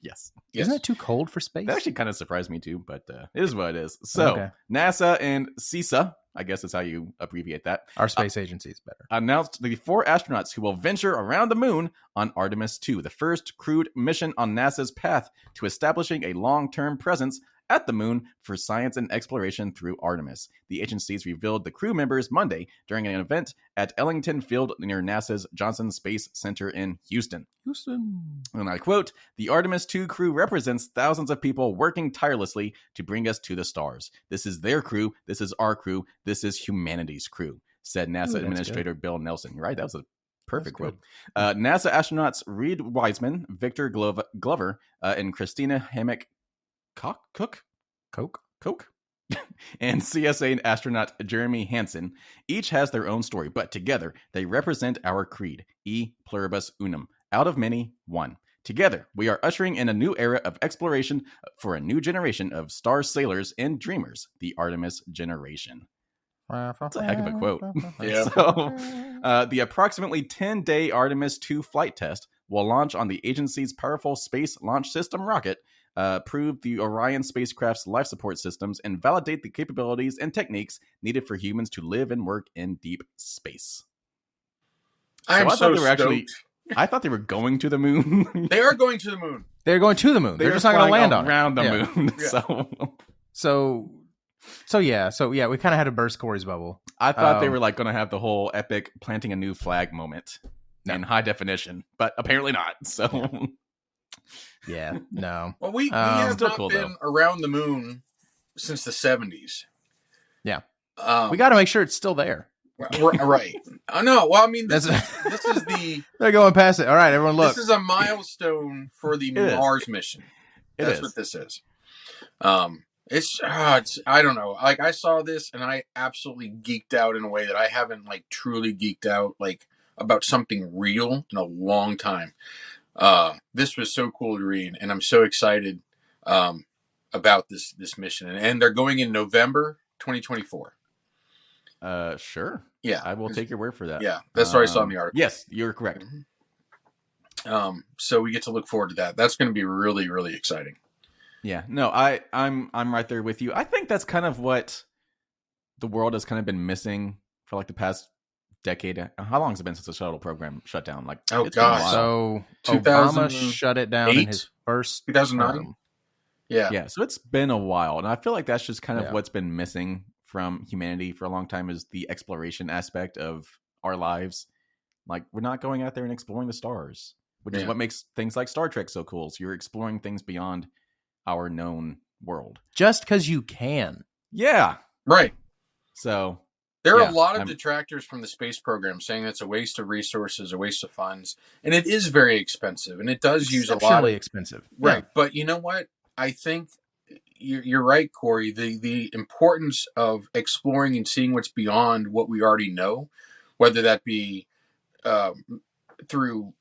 Yes. Isn't it too cold for space? That actually kind of surprised me too, but it is what it is. So NASA and CISA, I guess is how you abbreviate that. Our space agency is better. Announced the 4 astronauts who will venture around the moon on Artemis II, the first crewed mission on NASA's path to establishing a long-term presence at the moon for science and exploration through Artemis. The agencies revealed the crew members Monday during an event at Ellington Field near NASA's Johnson Space Center in Houston. And I quote, "The Artemis II crew represents thousands of people working tirelessly to bring us to the stars. This is their crew. This is our crew. This is humanity's crew," said NASA Administrator Bill Nelson. Right? That was a perfect quote. NASA astronauts Reed Wiseman, Victor Glover, and Christina Hammock Coke, and CSA astronaut Jeremy Hansen each has their own story, but together they represent our creed, E pluribus unum, out of many, one. Together, we are ushering in a new era of exploration for a new generation of star sailors and dreamers, the Artemis generation. That's a heck of a quote. Yeah. So, the approximately 10-day Artemis II flight test will launch on the agency's powerful Space Launch System rocket, prove the Orion spacecraft's life support systems, and validate the capabilities and techniques needed for humans to live and work in deep space. I thought they were stoked. I thought they were going to the moon. They are going to the moon. They're going to the moon. They're just not going to land on it. Around the moon. Yeah. So yeah, we kind of had to burst Corey's bubble. I thought they were like going to have the whole epic planting a new flag moment in high definition, but apparently not. So yeah, no. Well, we have not cool, been around the moon since the 70s. Yeah, we got to make sure it's still there. Right. No, well, I mean, this is the... They're going past it. All right, everyone look. This is a milestone for the Mars mission. That's what this is. It's I don't know. Like, I saw this and I absolutely geeked out in a way that I haven't like truly geeked out like about something real in a long time. This was so cool to read, and I'm so excited about this mission. And they're going in November 2024. Sure. Yeah, I will take your word for that. Yeah, that's what I saw in the article. Yes, you're correct. Mm-hmm. So we get to look forward to that. That's going to be really, really exciting. Yeah, no, I'm right there with you. I think that's kind of what the world has kind of been missing for like the past decade. How long has it been since the shuttle program shut down? Like, oh gosh, so Obama shut it down in his first 2009. Yeah. So it's been a while, and I feel like that's just kind of what's been missing from humanity for a long time, is the exploration aspect of our lives. Like, we're not going out there and exploring the stars, which is what makes things like Star Trek so cool. So you're exploring things beyond our known world. Just because you can. Yeah. Right. So there are a lot of detractors from the space program saying it's a waste of resources, a waste of funds. And it is very expensive. And it does use a lot of... expensive. Right. Yeah. But you know what? I think you're right, Corey. The importance of exploring and seeing what's beyond what we already know, whether that be through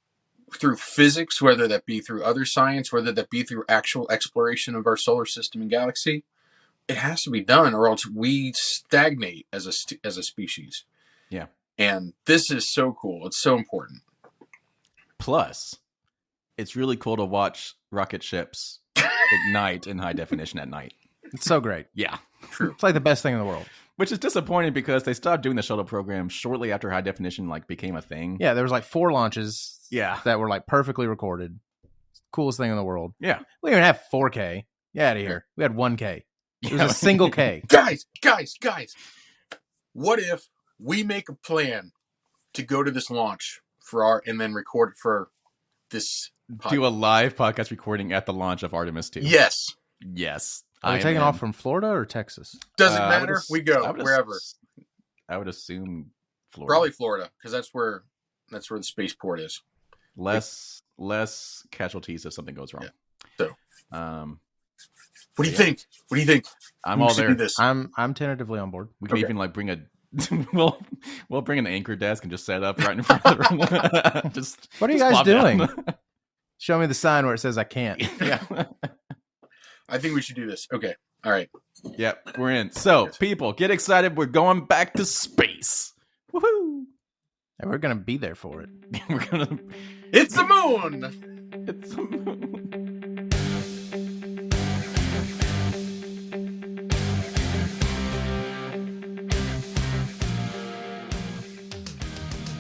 physics, whether that be through other science, whether that be through actual exploration of our solar system and galaxy, it has to be done, or else we stagnate as a species. Yeah. And this is so cool. It's so important. Plus, it's really cool to watch rocket ships ignite in high definition at night. It's so great. Yeah. True. It's like the best thing in the world. Which is disappointing because they stopped doing the shuttle program shortly after high definition like became a thing. Yeah, there was like 4 launches that were like perfectly recorded. Coolest thing in the world. Yeah. We didn't even have 4K. Get out of here. We had 1K. It was a single K. Guys. What if we make a plan to go to this launch and then record it for this podcast? Do a live podcast recording at the launch of Artemis II. Yes. Are we taking off from Florida or Texas? Doesn't matter. We go wherever. I would assume Florida. Probably Florida, because that's where the spaceport is. Less casualties if something goes wrong. Yeah. So, what do you think? I'm all there. I'm tentatively on board. We can even like bring a we'll bring an anchor desk and just set up right in front of the room. What are you guys doing? Show me the sign where it says I can't. Yeah. I think we should do this. Okay. All right. Yep, we're in. So, people, get excited. We're going back to space. Woohoo! And we're going to be there for it. It's the moon! It's the moon.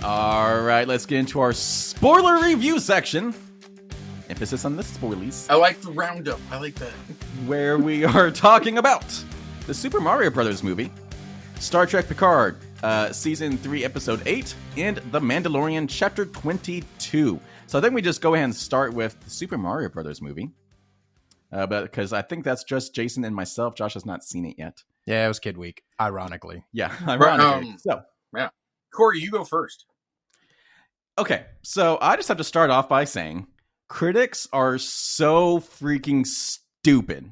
All right, let's get into our spoiler review section. And emphasis on the spoilies. I like the roundup. I like that. Where we are talking about the Super Mario Brothers movie, Star Trek Picard, Season 3, Episode 8, and The Mandalorian Chapter 22. So I think we just go ahead and start with the Super Mario Brothers movie. But because I think that's just Jason and myself. Josh has not seen it yet. Yeah, it was Kid Week, ironically. Yeah, ironically. Yeah. Corey, you go first. Okay, so I just have to start off by saying critics are so freaking stupid.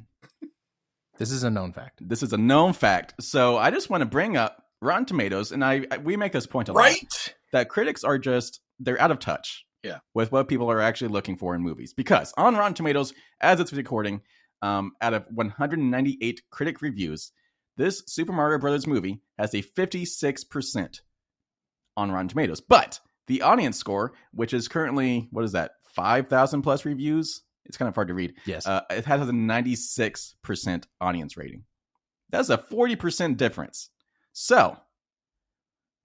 This is a known fact. This is a known fact. So I just want to bring up Rotten Tomatoes, and we make this point a lot. Right? That critics are they're out of touch with what people are actually looking for in movies. Because on Rotten Tomatoes, as it's recording, out of 198 critic reviews, this Super Mario Brothers movie has a 56% on Rotten Tomatoes. But the audience score, which is currently, 5,000 plus reviews? It's kind of hard to read. Yes. It has a 96% audience rating. That's a 40% difference. So,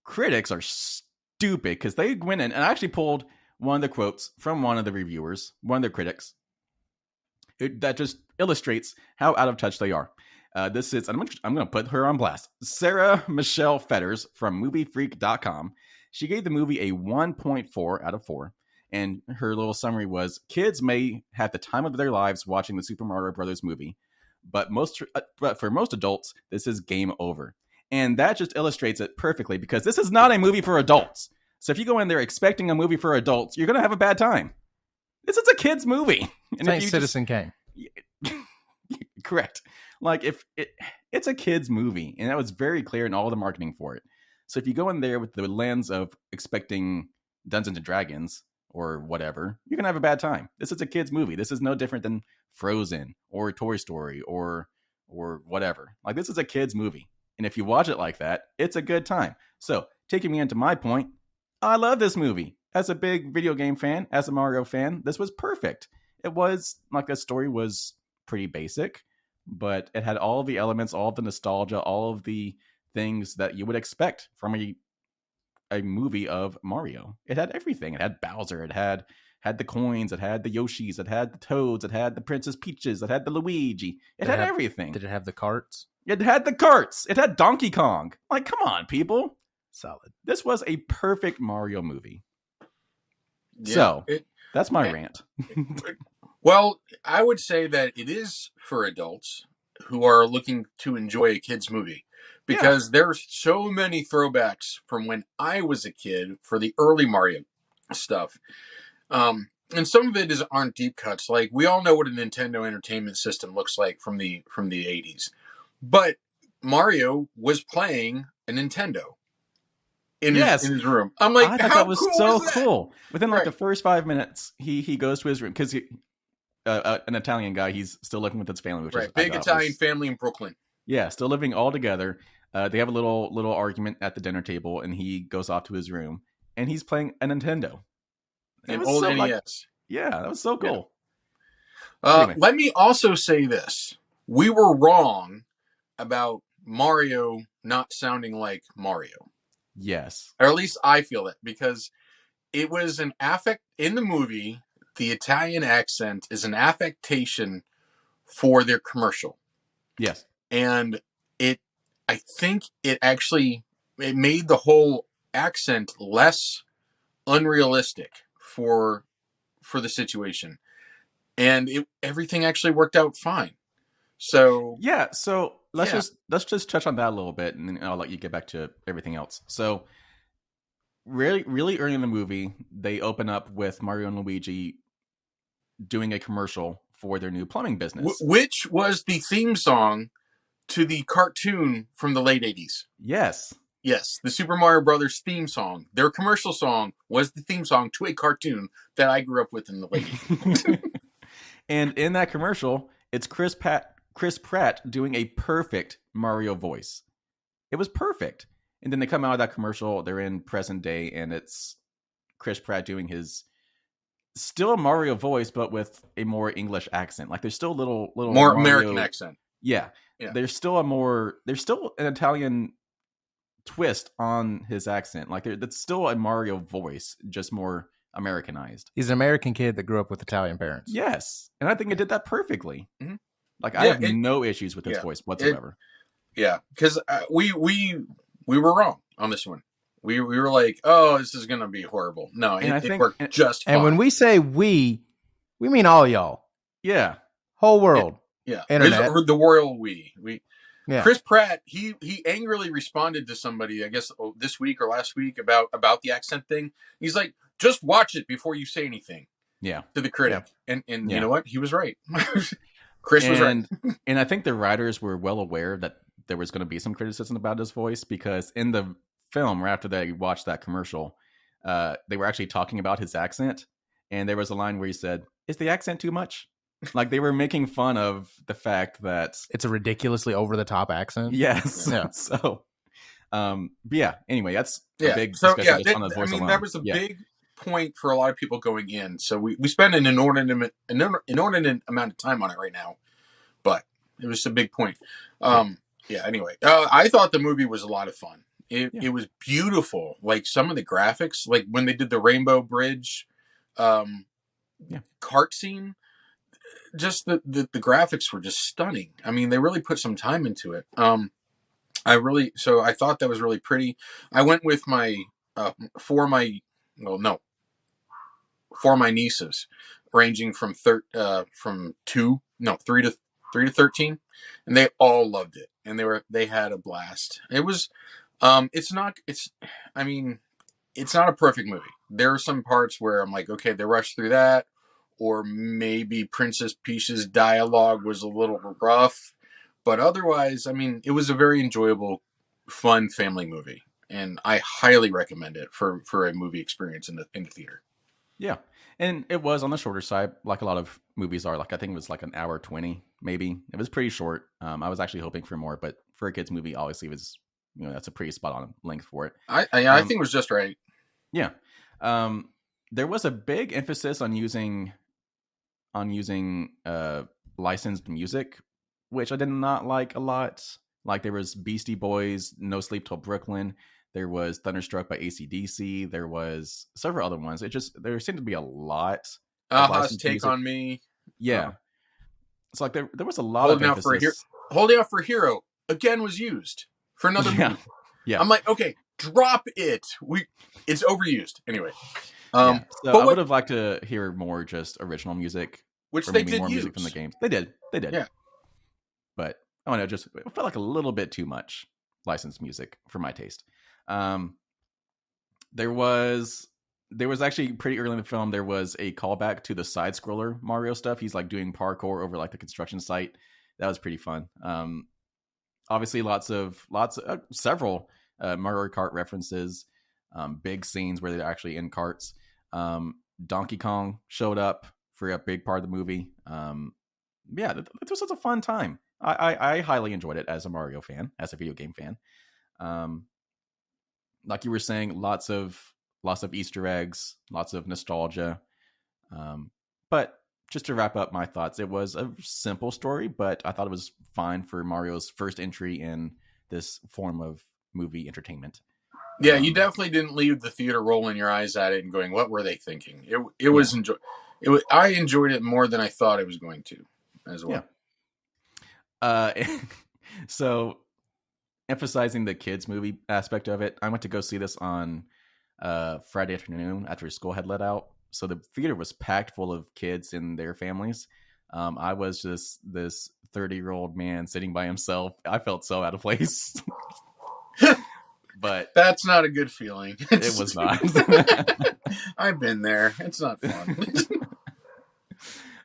critics are stupid because they went in, and I actually pulled one of the quotes from one of the reviewers, one of the critics, that just illustrates how out of touch they are. This is, I'm going to put her on blast. Sarah Michelle Fetters from MovieFreak.com. She gave the movie a 1.4 out of 4. And her little summary was, kids may have the time of their lives watching the Super Mario Brothers movie, but for most adults, this is game over. And that just illustrates it perfectly, because this is not a movie for adults. So if you go in there expecting a movie for adults, you're going to have a bad time. This is a kid's movie. And if Citizen Kane. Correct. Like, it's a kid's movie, and that was very clear in all the marketing for it. So if you go in there with the lens of expecting Dungeons and Dragons or whatever, you're going to have a bad time. This is a kid's movie. This is no different than Frozen or Toy Story or whatever. Like, this is a kid's movie. And if you watch it like that, it's a good time. So taking me into my point, I love this movie. As a big video game fan, as a Mario fan, this was perfect. It was, like, the story was pretty basic, but it had all of the elements, all of the nostalgia, all of the things that you would expect from a movie of Mario. It had everything. It had Bowser. It had the coins. It had the Yoshis. It had the Toads. It had the Princess Peaches. It had the Luigi. It had everything. Did it have the carts? It had the carts. It had Donkey Kong. Like, come on, people. Solid. This was a perfect Mario movie. Yeah, so, that's my rant. Well, I would say that it is for adults who are looking to enjoy a kid's movie. Because there's so many throwbacks from when I was a kid for the early Mario stuff. And some of it aren't deep cuts. Like, we all know what a Nintendo Entertainment System looks like from the 80s. But Mario was playing a Nintendo in his room. I'm like, I thought that was so cool. Within the first 5 minutes, he goes to his room because an Italian guy, he's still living with his family. Which is, big Italian family in Brooklyn. Yeah, still living all together. They have a little argument at the dinner table, and he goes off to his room, and he's playing a Nintendo. An old NES. That was so cool. Yeah. Anyway. Let me also say this. We were wrong about Mario not sounding like Mario. Yes. Or at least I feel that, because it was an affect in the movie. The Italian accent is an affectation for their commercial. Yes. And I think it made the whole accent less unrealistic for the situation, and everything actually worked out fine. So let's just touch on that a little bit, and then I'll let you get back to everything else. So really, really early in the movie, they open up with Mario and Luigi doing a commercial for their new plumbing business, which was the theme song to the cartoon from the late 80s. Yes, the Super Mario Brothers theme song. Their commercial song was the theme song to a cartoon that I grew up with in the late 80s. And in that commercial, it's Chris Pratt doing a perfect Mario voice. It was perfect. And then they come out of that commercial, they're in present day, and it's Chris Pratt doing his still a Mario voice, but with a more English accent. Like, there's still a little more Mario, American accent. Yeah. There's still an Italian twist on his accent. Like, that's still a Mario voice, just more Americanized. He's an American kid that grew up with Italian parents. Yes, and I think it did that perfectly. Mm-hmm. Like I have no issues with his voice whatsoever. Because we were wrong on this one. We were like, oh, this is gonna be horrible. No, it worked just fine. And when we say we mean all y'all. Yeah, whole world. Yeah, internet. The royal we. Yeah. Chris Pratt, he angrily responded to somebody, I guess this week or last week about the accent thing. He's like, just watch it before you say anything. Yeah, to the critic, and you know what? He was right. Chris was right. And I think the writers were well aware that there was going to be some criticism about his voice, because in the film, right after they watched that commercial, they were actually talking about his accent, and there was a line where he said, "Is the accent too much?" Like they were making fun of the fact that it's a ridiculously over the top accent. Yes. Yeah. So, but yeah. Anyway, that's a big discussion on the voice alone. That was a big point for a lot of people going in. So we spend an inordinate amount of time on it right now, but it was a big point. Anyway, I thought the movie was a lot of fun. It was beautiful. Like some of the graphics, like when they did the Rainbow Bridge cart scene, just the graphics were just stunning. I mean, they really put some time into it. I thought that was really pretty. I went with my for my nieces, ranging from 3 to 13, and they all loved it, and they had a blast. It was it's not a perfect movie. There are some parts where I'm like, okay, they rushed through that, or maybe Princess Peach's dialogue was a little rough, but otherwise, I mean, it was a very enjoyable, fun family movie, and I highly recommend it for a movie experience in the theater. Yeah, and it was on the shorter side, like a lot of movies are. Like I think it was like an hour 20, maybe. It was pretty short. I was actually hoping for more, but for a kids movie, obviously, it was that's a pretty spot on length for it. I think it was just right. Yeah, there was a big emphasis on using licensed music, which I did not like a lot. Like there was Beastie Boys, No Sleep Till Brooklyn. There was Thunderstruck by AC/DC. There was several other ones. There seemed to be a lot. Take music on Me. Yeah. It's like there was a lot of emphasis. Holding Out for Hero again was used for another movie. Yeah. I'm like, okay, drop it. It's overused. Anyway. So I would have liked to hear more just original music. Which they did more use. Music from the games. They did. Yeah. But I don't know, it felt like a little bit too much licensed music for my taste. There was actually pretty early in the film, there was a callback to the side scroller Mario stuff. He's like doing parkour over like the construction site. That was pretty fun. Obviously several Mario Kart references, big scenes where they're actually in carts. Donkey Kong showed up for a big part of the movie. It was such a fun time. I highly enjoyed it as a Mario fan, as a video game fan. Like you were saying, lots of Easter eggs, lots of nostalgia. But just to wrap up my thoughts, it was a simple story, but I thought it was fine for Mario's first entry in this form of movie entertainment. Yeah, you definitely didn't leave the theater rolling your eyes at it and going, "What were they thinking?" It was I enjoyed it more than I thought I was going to, as well. Yeah. So, emphasizing the kids movie aspect of it, I went to go see this on Friday afternoon after school had let out. So the theater was packed full of kids and their families. I was just this 30-year-old man sitting by himself. I felt so out of place. But that's not a good feeling. It was not. I've been there. It's not fun.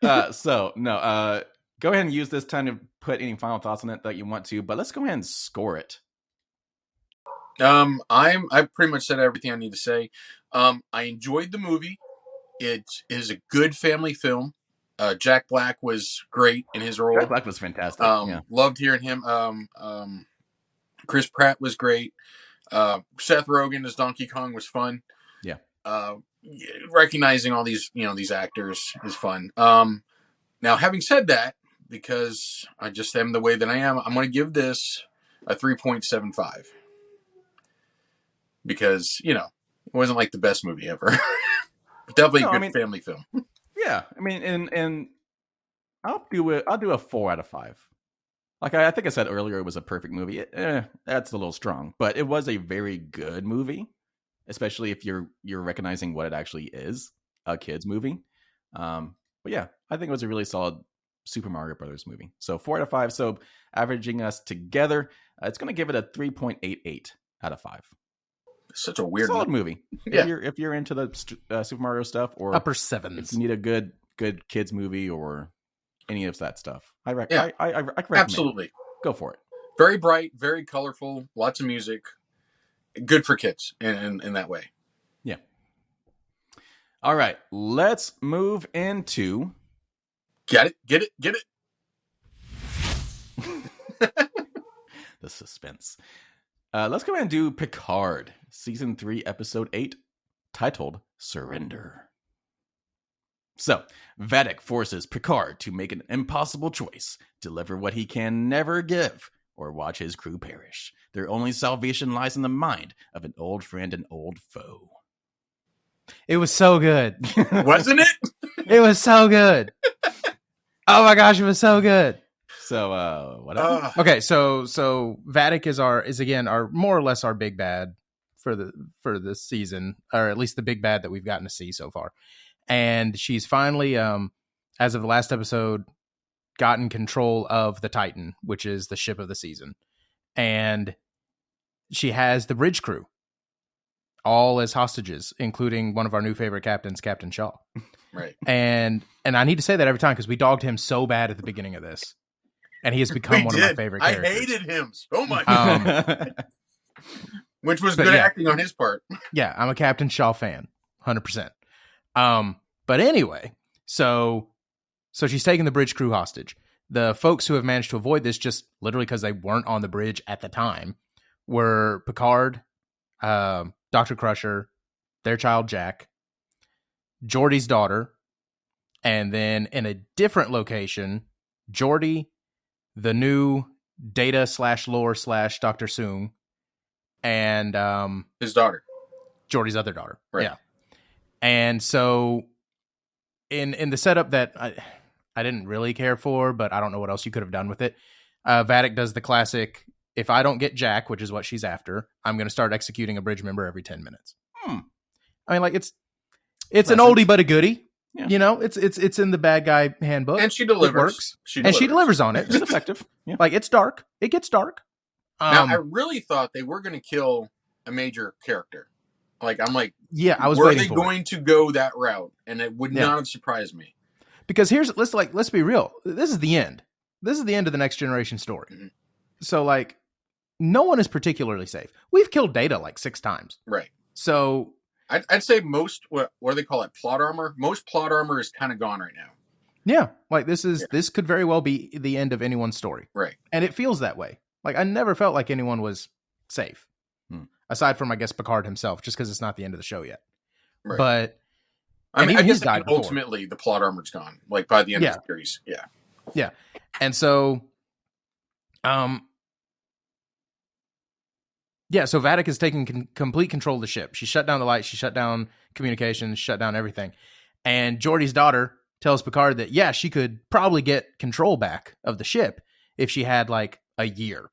Go ahead and use this time to put any final thoughts on it that you want to, but let's go ahead and score it. I pretty much said everything I need to say. I enjoyed the movie. It is a good family film. Jack Black was great in his role. Jack Black was fantastic. Loved hearing him. Chris Pratt was great. Seth Rogen as Donkey Kong was fun. Yeah. Recognizing all these actors is fun. Now, having said that, because I just am the way that I am, I'm going to give this a 3.75. Because, it wasn't like the best movie ever. Definitely a good family film. Yeah, I mean, and I'll do a 4 out of 5. Like I think I said earlier, it was a perfect movie. That's a little strong, but it was a very good movie, especially if you're recognizing what it actually is, a kids movie. But yeah, I think it was a really solid Super Mario Brothers movie. So 4 out of 5. So averaging us together, it's going to give it a 3.88 out of 5. Such a weird solid movie. Yeah. If you're into the Super Mario stuff, or upper sevens, if you need a good kids movie or any of that stuff, I recommend. Absolutely, go for it. Very bright, very colorful, lots of music, good for kids in that way. Yeah. All right, let's move into get it. The suspense. Let's go ahead and do Picard, Season 3, Episode 8, titled Surrender. So, Vadic forces Picard to make an impossible choice, deliver what he can never give, or watch his crew perish. Their only salvation lies in the mind of an old friend and old foe. It was so good. Wasn't it? It was so good. Oh my gosh, it was so good. So, what happened? Okay, so Vadic is again our more or less our big bad for this season, or at least the big bad that we've gotten to see so far. And she's finally, as of the last episode, gotten control of the Titan, which is the ship of the season. And she has the bridge crew all as hostages, including one of our new favorite captains, Captain Shaw. Right. And I need to say that every time because we dogged him so bad at the beginning of this. And he has become one of my favorite characters. I hated him so much. Which was good acting on his part. Yeah, I'm a Captain Shaw fan, 100%. But anyway, so she's taking the bridge crew hostage. The folks who have managed to avoid this, just literally because they weren't on the bridge at the time, were Picard, Dr. Crusher, their child Jack, Geordi's daughter, and then in a different location, Geordi, the new Data /Lore / Dr. Soong, and his daughter, Geordi's other daughter. Right. Yeah. And so in the setup that I didn't really care for, but I don't know what else you could have done with it. Vadic does the classic, if I don't get Jack, which is what she's after, I'm going to start executing a bridge member every 10 minutes. I mean, like it's an oldie but a goodie. Yeah. You know, it's in the bad guy handbook. And she delivers. It works. She delivers on it. It's effective. Yeah. Like, it's dark. It gets dark. Now, I really thought they were going to kill a major character. Like, I'm like, yeah, I was were waiting they for going to go that route? And it would not have surprised me. Because let's be real. This is the end. This is the end of the Next Generation story. Mm-hmm. So, like, no one is particularly safe. We've killed Data like 6 times. Right. So I'd say most, what do they call it? Plot armor? Most plot armor is kind of gone right now. Yeah. Like, this could very well be the end of anyone's story. Right. And it feels that way. Like, I never felt like anyone was safe. Aside from, I guess, Picard himself, just because it's not the end of the show yet. Right. But I mean, I guess ultimately the plot armor's gone. Like, by the end of the series. Yeah. Yeah. And so, so Vadic is taking complete control of the ship. She shut down the lights, she shut down communications, shut down everything. And Geordi's daughter tells Picard that, she could probably get control back of the ship if she had, like, a year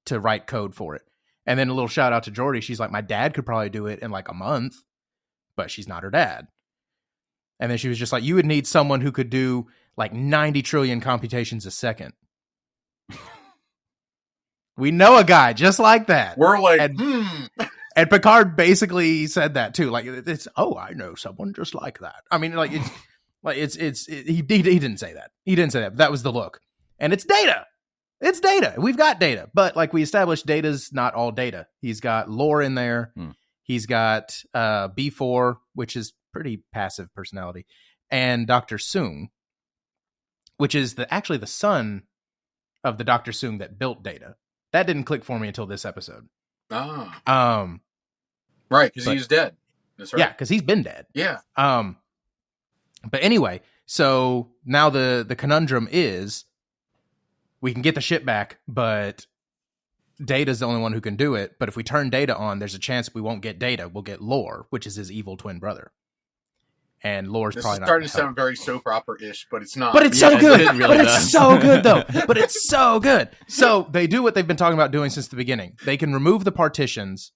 to write code for it. And then a little shout out to Geordi. She's like, my dad could probably do it in, like, a month, but she's not her dad. And then she was just like, you would need someone who could do, like, 90 trillion computations a second. We know a guy just like that. We're like, And Picard basically said that too. Like, I know someone just like that. I mean, like, he didn't say that. He didn't say that. But that was the look. And it's Data. It's Data. We've got Data. But like we established, Data's not all Data. He's got Lore in there. He's got B4, which is pretty passive personality. And Dr. Soong, which is actually the son of the Dr. Soong that built Data. That didn't click for me until this episode. Right, because he's dead. That's right. Yeah, because he's been dead. Yeah. But anyway, so now the conundrum is we can get the ship back, but Data's the only one who can do it. But if we turn Data on, there's a chance we won't get Data. We'll get Lore, which is his evil twin brother. and Lore's This probably is not starting to gonna help. sound very soap opera-ish, but it's not. But it's so good. It really but does. it's so good, though. But it's so good. So they do what they've been talking about doing since the beginning. They can remove the partitions,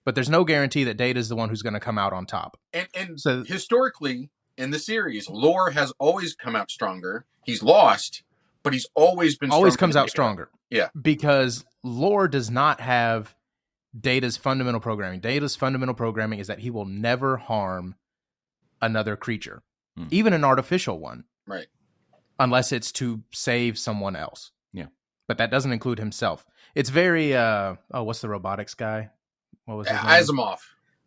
but there's no guarantee that Data is the one who's going to come out on top. And So historically, in the series, Lore has always come out stronger. He's lost, but he's always been always stronger comes than out Data. stronger. Yeah. Because Lore does not have Data's fundamental programming. Data's fundamental programming is that he will never harm another creature, even an artificial one. Right. Unless it's to save someone else. Yeah. But that doesn't include himself. It's very, what's the robotics guy? What was his name? Asimov.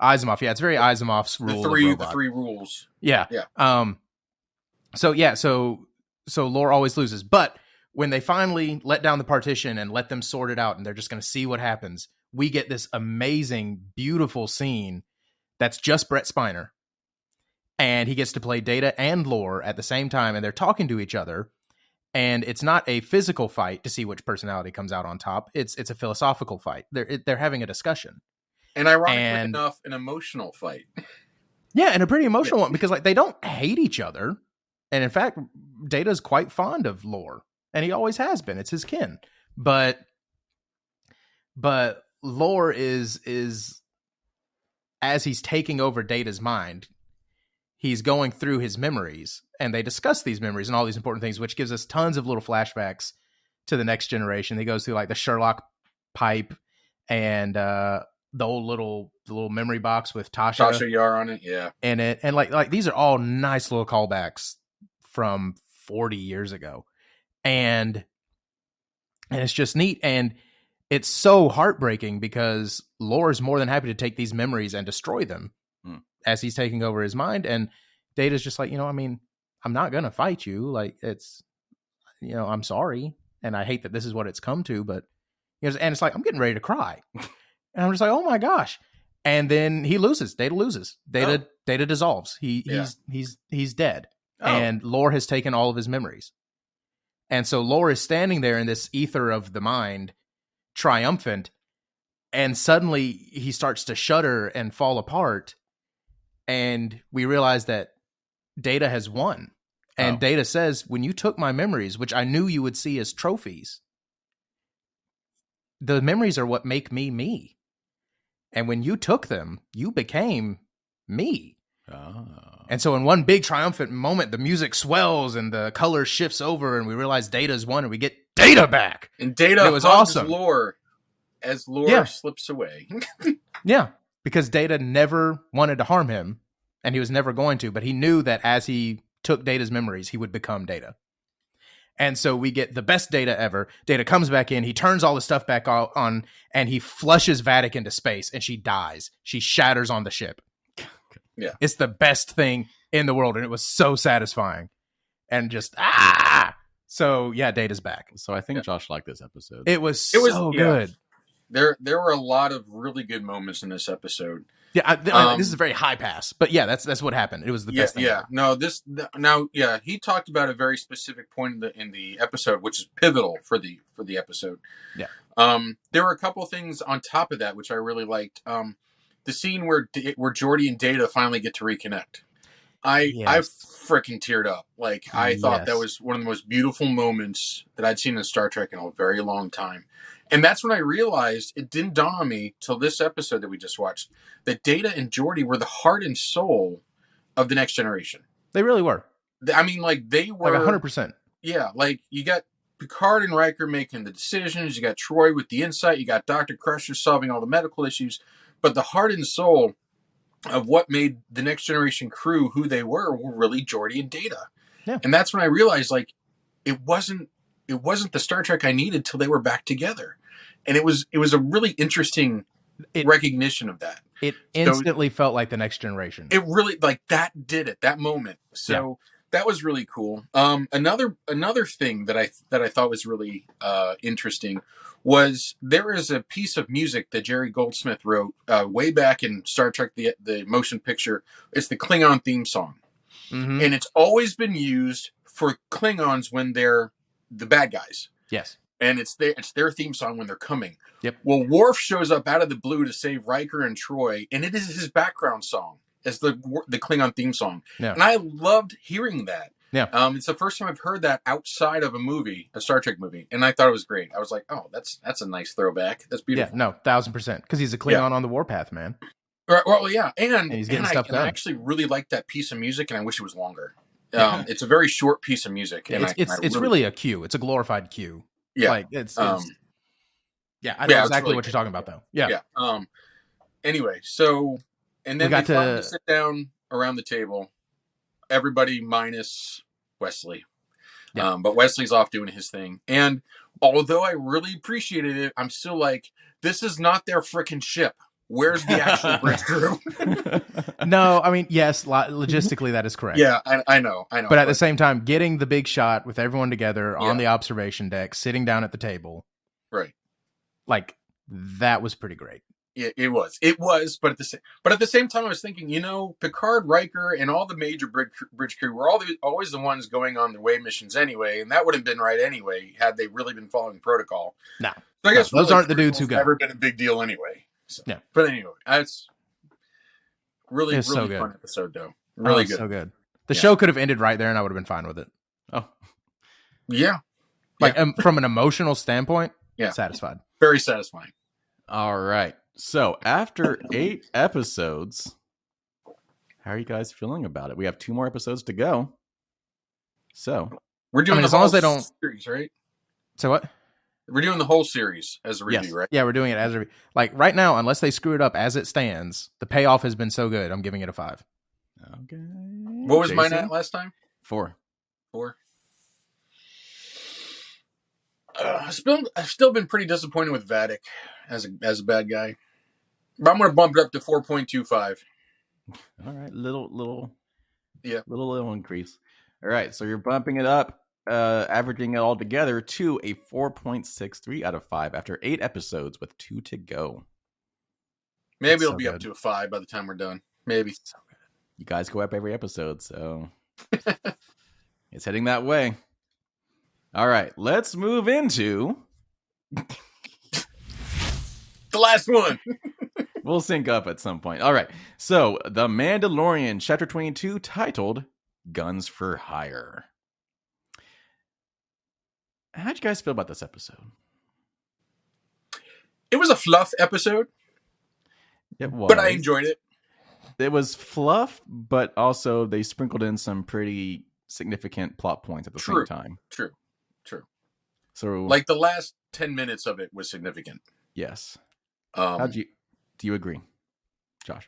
Asimov, yeah. It's very Asimov's rule. The three rules. Yeah. Yeah. So Lore always loses. But when they finally let down the partition and let them sort it out and they're just going to see what happens, we get this amazing, beautiful scene that's just Brett Spiner. And he gets to play Data and Lore at the same time, and they're talking to each other. And it's not a physical fight to see which personality comes out on top. It's a philosophical fight. They're having a discussion. And ironically enough, an emotional fight. Yeah, and a pretty emotional one, because like they don't hate each other. And in fact, Data's quite fond of Lore, and he always has been. It's his kin. But Lore is as he's taking over Data's mind, he's going through his memories, and they discuss these memories and all these important things, which gives us tons of little flashbacks to the next generation. He goes through like the Sherlock pipe and the little memory box with Tasha Yar on it, yeah. in it. And like these are all nice little callbacks from 40 years ago. And it's just neat. And it's so heartbreaking because Lore's more than happy to take these memories and destroy them as he's taking over his mind. And Data's just like, I'm not going to fight you. Like, it's, I'm sorry. And I hate that this is what it's come to, but, and it's like, I'm getting ready to cry. And I'm just like, oh my gosh. And then he loses. Data loses. Data dissolves. He's dead. Oh. And Lore has taken all of his memories. And so Lore is standing there in this ether of the mind, triumphant, and suddenly he starts to shudder and fall apart. And we realize that Data has won. And Data says, when you took my memories, which I knew you would see as trophies, the memories are what make me me. And when you took them, you became me. Oh. And so in one big triumphant moment, the music swells and the color shifts over and we realize Data's won and we get Data back. And Data was awesome. Lore as Lore slips away. Yeah, because Data never wanted to harm him and he was never going to, but he knew that as he took Data's memories, he would become Data. And so we get the best Data ever. Data comes back in, he turns all the stuff back on, and he flushes Vadic into space, and she dies. She shatters on the ship. Yeah. It's the best thing in the world, and it was so satisfying. And just, So, yeah, Data's back. So I think Josh liked this episode. It was so good. There were a lot of really good moments in this episode. Yeah, this is a very high pass, but yeah, that's what happened. It was the best thing. Yeah, no, he talked about a very specific point in the episode, which is pivotal for the episode. Yeah. There were a couple of things on top of that which I really liked. The scene where Geordi and Data finally get to reconnect. I freaking teared up. Like I thought that was one of the most beautiful moments that I'd seen in Star Trek in a very long time. And that's when I realized, it didn't dawn on me till this episode that we just watched, that Data and Geordi were the heart and soul of the Next Generation. They really were. I mean, like, they were... Like 100%. Yeah, like, you got Picard and Riker making the decisions, you got Troy with the insight, you got Dr. Crusher solving all the medical issues, but the heart and soul of what made the Next Generation crew who they were really Geordi and Data. Yeah. And that's when I realized, like, it wasn't the Star Trek I needed till they were back together. And it was a really interesting recognition of that. It instantly felt like the Next Generation. It really, like, that did it, that moment. So that was really cool. Another thing that I thought was really interesting was there is a piece of music that Jerry Goldsmith wrote way back in Star Trek, the motion picture. It's the Klingon theme song. Mm-hmm. And it's always been used for Klingons when they're the bad guys. Yes. And it's their theme song when they're coming. Yep. Well, Worf shows up out of the blue to save Riker and Troy, and it is his background song. as the Klingon theme song. Yeah. And I loved hearing that. Yeah. It's the first time I've heard that outside of a Star Trek movie, and I thought it was great. I was like, oh, that's a nice throwback. That's beautiful. Yeah, no, 1,000%. Because he's a Klingon on the warpath, man. Well, yeah, and he's getting stuff done. I actually really like that piece of music, and I wish it was longer. It's a very short piece of music, and it's really a cue. It's a glorified cue. Yeah, like it's I know exactly really what you're talking about, though. Yeah. Anyway, so and then they finally sit down around the table, everybody minus Wesley. Yeah. But Wesley's off doing his thing, and although I really appreciated it, I'm still like, this is not their frickin' ship. Where's the actual bridge crew? No, I mean, yes, logistically that is correct. Yeah, I know. But at the same time, getting the big shot with everyone together on the observation deck, sitting down at the table, right? Like that was pretty great. It was. But at the same time, I was thinking, Picard, Riker, and all the major bridge crew were always the ones going on their way missions anyway, and that would have been right anyway had they really been following protocol. No, so I guess those aren't the dudes who got. Never been a big deal anyway. So. Yeah, but anyway, it's really so fun episode though. Really good. So good. The show could have ended right there, and I would have been fine with it. Oh, yeah. Like from an emotional standpoint, satisfied. Very satisfying. All right. So after 8 episodes, how are you guys feeling about it? We have 2 more episodes to go. So we're doing as long as they don't series, right? So what? We're doing the whole series as a review, right? Yeah, we're doing it as a review. Like right now, unless they screw it up as it stands, the payoff has been so good. I'm giving it a 5. Okay. What was mine at last time? 4. I've still been pretty disappointed with Vadic as a bad guy. But I'm going to bump it up to 4.25. All right, little increase. All right, so you're bumping it up, averaging it all together to a 4.63 out of 5 after 8 episodes with 2 to go. Maybe it'll be up to a 5 by the time we're done. Maybe. So good. You guys go up every episode, so it's heading that way. All right, let's move into the last one. We'll sync up at some point. All right, so The Mandalorian Chapter 22, titled Guns for Hire. How'd you guys feel about this episode? It was a fluff episode. It was. But I enjoyed it. It was fluff, but also they sprinkled in some pretty significant plot points at the same time. True. So, like the last 10 minutes of it was significant. Yes. Do you agree, Josh?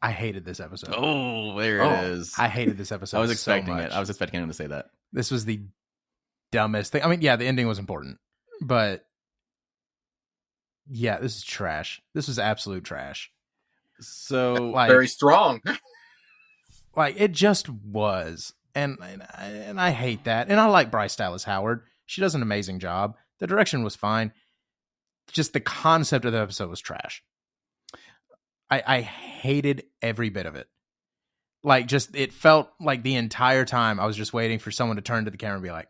I hated this episode. Oh, there it is. I hated this episode. I was expecting so it. I was expecting him to say that. This was the dumbest thing. I mean, yeah, the ending was important, but yeah, this is trash. This was absolute trash. So very strong. Like it just was. And I hate that. And I like Bryce Dallas Howard. She does an amazing job. The direction was fine. Just the concept of the episode was trash. I hated every bit of it. Like, just, it felt like the entire time I was just waiting for someone to turn to the camera and be like,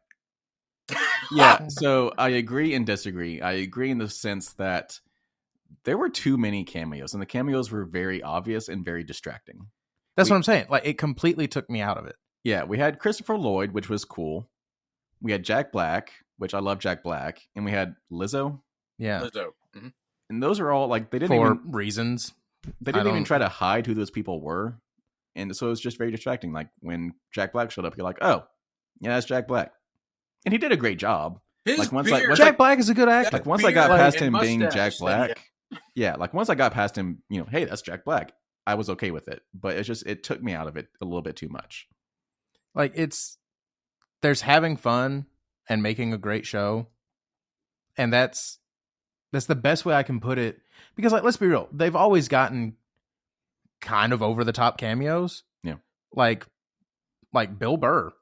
yeah, so I agree and disagree. I agree in the sense that there were too many cameos, and the cameos were very obvious and very distracting. That's what I'm saying. Like, it completely took me out of it. Yeah, we had Christopher Lloyd, which was cool. We had Jack Black, which I love Jack Black. And we had Lizzo. Yeah. Lizzo. Mm-hmm. And those are all, like, they didn't For reasons. They didn't even try to hide who those people were. And so it was just very distracting. Like, when Jack Black showed up, you're like, oh, yeah, that's Jack Black. And he did a great job. Jack Black is a good actor. Like, once I got past him being Jack Black, like, once I got past him, hey, that's Jack Black, I was okay with it. But it's just, it took me out of it a little bit too much. Like, there's having fun and making a great show. And that's the best way I can put it. Because, like, let's be real. They've always gotten kind of over-the-top cameos. Yeah. Like Bill Burr.